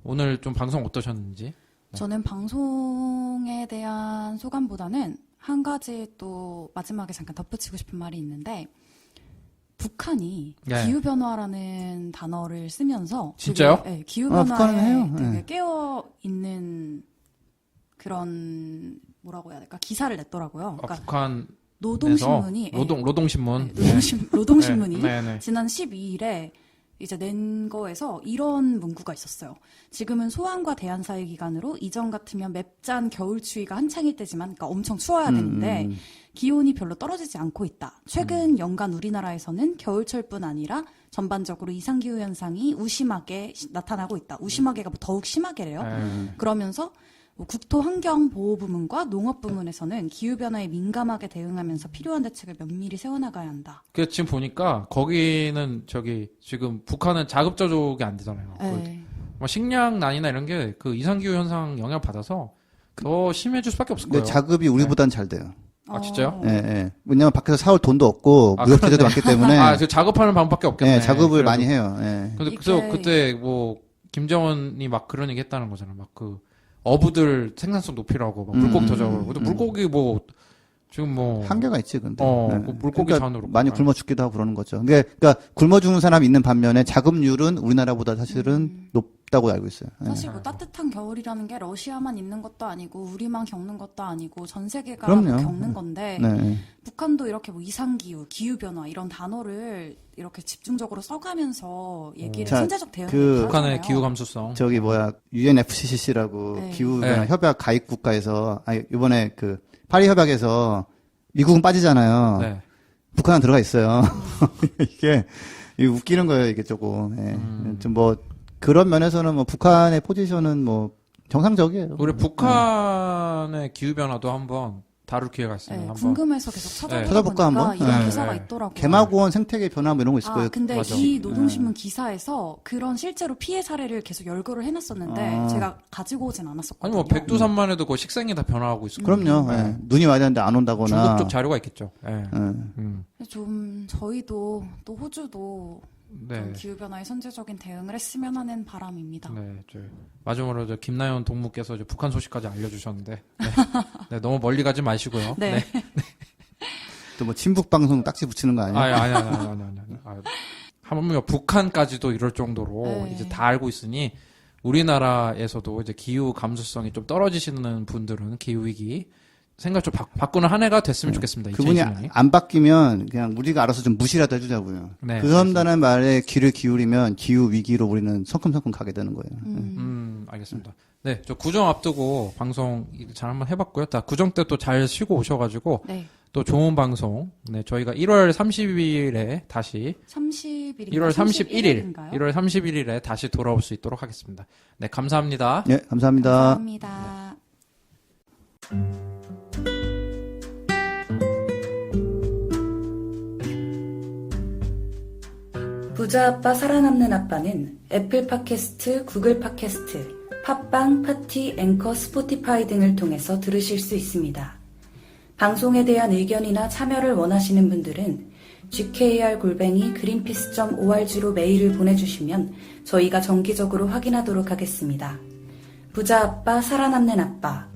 오늘 좀 방송 어떠셨는지? 네. 저는 방송에 대한 소감보다는 한 가지 또 마지막에 잠깐 덧붙이고 싶은 말이 있는데 북한이 네. 기후변화라는 단어를 쓰면서 진짜요? 되게, 네, 북한은 기후변화에 해요. 되게 네. 깨어있는 그런 뭐라고 해야 될까 기사를 냈더라고요. 그러니까 북한 노동신문이 노동신문. 노동신문이 네, 네. 지난 12일에 이제 낸 거에서 이런 문구가 있었어요. 지금은 소환과 대안 사이 기간으로 이전 같으면 맵짠 겨울 추위가 한창일 때지만, 그러니까 엄청 추워야 되는데 기온이 별로 떨어지지 않고 있다. 최근 연간 우리나라에서는 겨울철뿐 아니라 전반적으로 이상기후 현상이 우심하게 나타나고 있다. 우심하게가 더욱 심하게래요. 그러면서 뭐 국토환경보호부문과 농업부문에서는 기후변화에 민감하게 대응하면서 필요한 대책을 면밀히 세워나가야 한다. 그 지금 보니까 거기는 지금 북한은 자급자족이 안 되잖아요. 네. 뭐 식량난이나 이런 게 그 이상기후 현상 영향 받아서 더 심해질 수밖에 없을 거예요. 근데 자급이 우리보단 잘 돼요. 아 진짜요? 예, 예. 왜냐면 밖에서 사올 돈도 없고 무역 제재도 많기 때문에 그 자급하는 방법밖에 없겠네. 예, 자급을 그래도. 많이 해요. 예. 근데 그래서 그때 뭐 김정은이 막 그런 얘기 했다는 거잖아. 막 그 어부들 생산성 높이라고 막 물고기 더 잡으라고. 근데 물고기 뭐 지금 뭐 한계가 있지, 근데. 그 물고기 그러니까 잔으로 많이 굶어 죽기도 하고 그러는 거죠. 그러니까 굶어 죽는 사람이 있는 반면에 자급률은 우리나라보다 사실은 높다고 알고 있어요. 예. 사실 뭐 따뜻한 겨울이라는 게 러시아만 있는 것도 아니고 우리만 겪는 것도 아니고 전 세계가 그럼요. 겪는 건데 네. 북한도 이렇게 뭐 이상기후, 기후변화 이런 단어를 이렇게 집중적으로 써가면서 얘기를 자, 선제적 대응을 그 북한의 하잖아요. 기후 감수성. 저기 UNFCCC라고 네. 기후변화 네. 협약 가입 국가에서 이번에 그 파리 협약에서 미국은 빠지잖아요. 네. 북한은 들어가 있어요. 이게 웃기는 거예요, 이게 조금. 예. 좀 뭐 그런 면에서는 뭐 북한의 포지션은 뭐 정상적이에요. 우리 북한의 기후 변화도 한번 다룰 기회가 있으면 네, 한번 궁금해서 계속 찾아볼까, 보니까 한번? 이런 네. 기사가 네. 있더라고요. 개마고원 생태계 변화 뭐 이런 거 있을 거예요. 근데 맞아. 이 노동신문 기사에서 그런 실제로 피해 사례를 계속 열거를 해놨었는데 제가 가지고 오진 아니 않았었거든요. 뭐 백두산만 해도 그 식생이 다 변화하고 있을 그럼요. 거예요. 예. 눈이 와야 되는데 안 온다거나. 중국 쪽 자료가 있겠죠. 예. 예. 좀 저희도 또 호주도 네. 좀 기후변화에 선제적인 대응을 했으면 하는 바람입니다. 네, 마지막으로 김나연 동무께서 북한 소식까지 알려주셨는데 네. 네, 너무 멀리 가지 마시고요. 네. 또 뭐 친북 방송 딱지 붙이는 거 아니에요? 아니. 하물며 북한까지도 이럴 정도로 네. 이제 다 알고 있으니 우리나라에서도 이제 기후 감수성이 좀 떨어지시는 분들은 기후 위기 생각 좀 바꾸는 한 해가 됐으면 좋겠습니다. 그분이 2020년이. 안 바뀌면 그냥 우리가 알아서 좀 무시라도 해주자고요. 네, 그 사람들의 말에 귀를 기울이면 기후 위기로 우리는 성큼성큼 가게 되는 거예요. 알겠습니다. 네, 저 구정 앞두고 방송 잘 한번 해봤고요. 다 구정 때 또 잘 쉬고 오셔가지고 네. 또 좋은 방송. 네, 저희가 1월 30일에 다시 30일인가요? 1월 31일, 인가요? 1월 31일에 다시 돌아올 수 있도록 하겠습니다. 네, 감사합니다. 네, 감사합니다. 감사합니다. 부자 아빠 살아남는 아빠는 애플 팟캐스트, 구글 팟캐스트, 팟빵, 파티, 앵커, 스포티파이 등을 통해서 들으실 수 있습니다. 방송에 대한 의견이나 참여를 원하시는 분들은 gkr@greenpeace.org로 메일을 보내주시면 저희가 정기적으로 확인하도록 하겠습니다. 부자 아빠 살아남는 아빠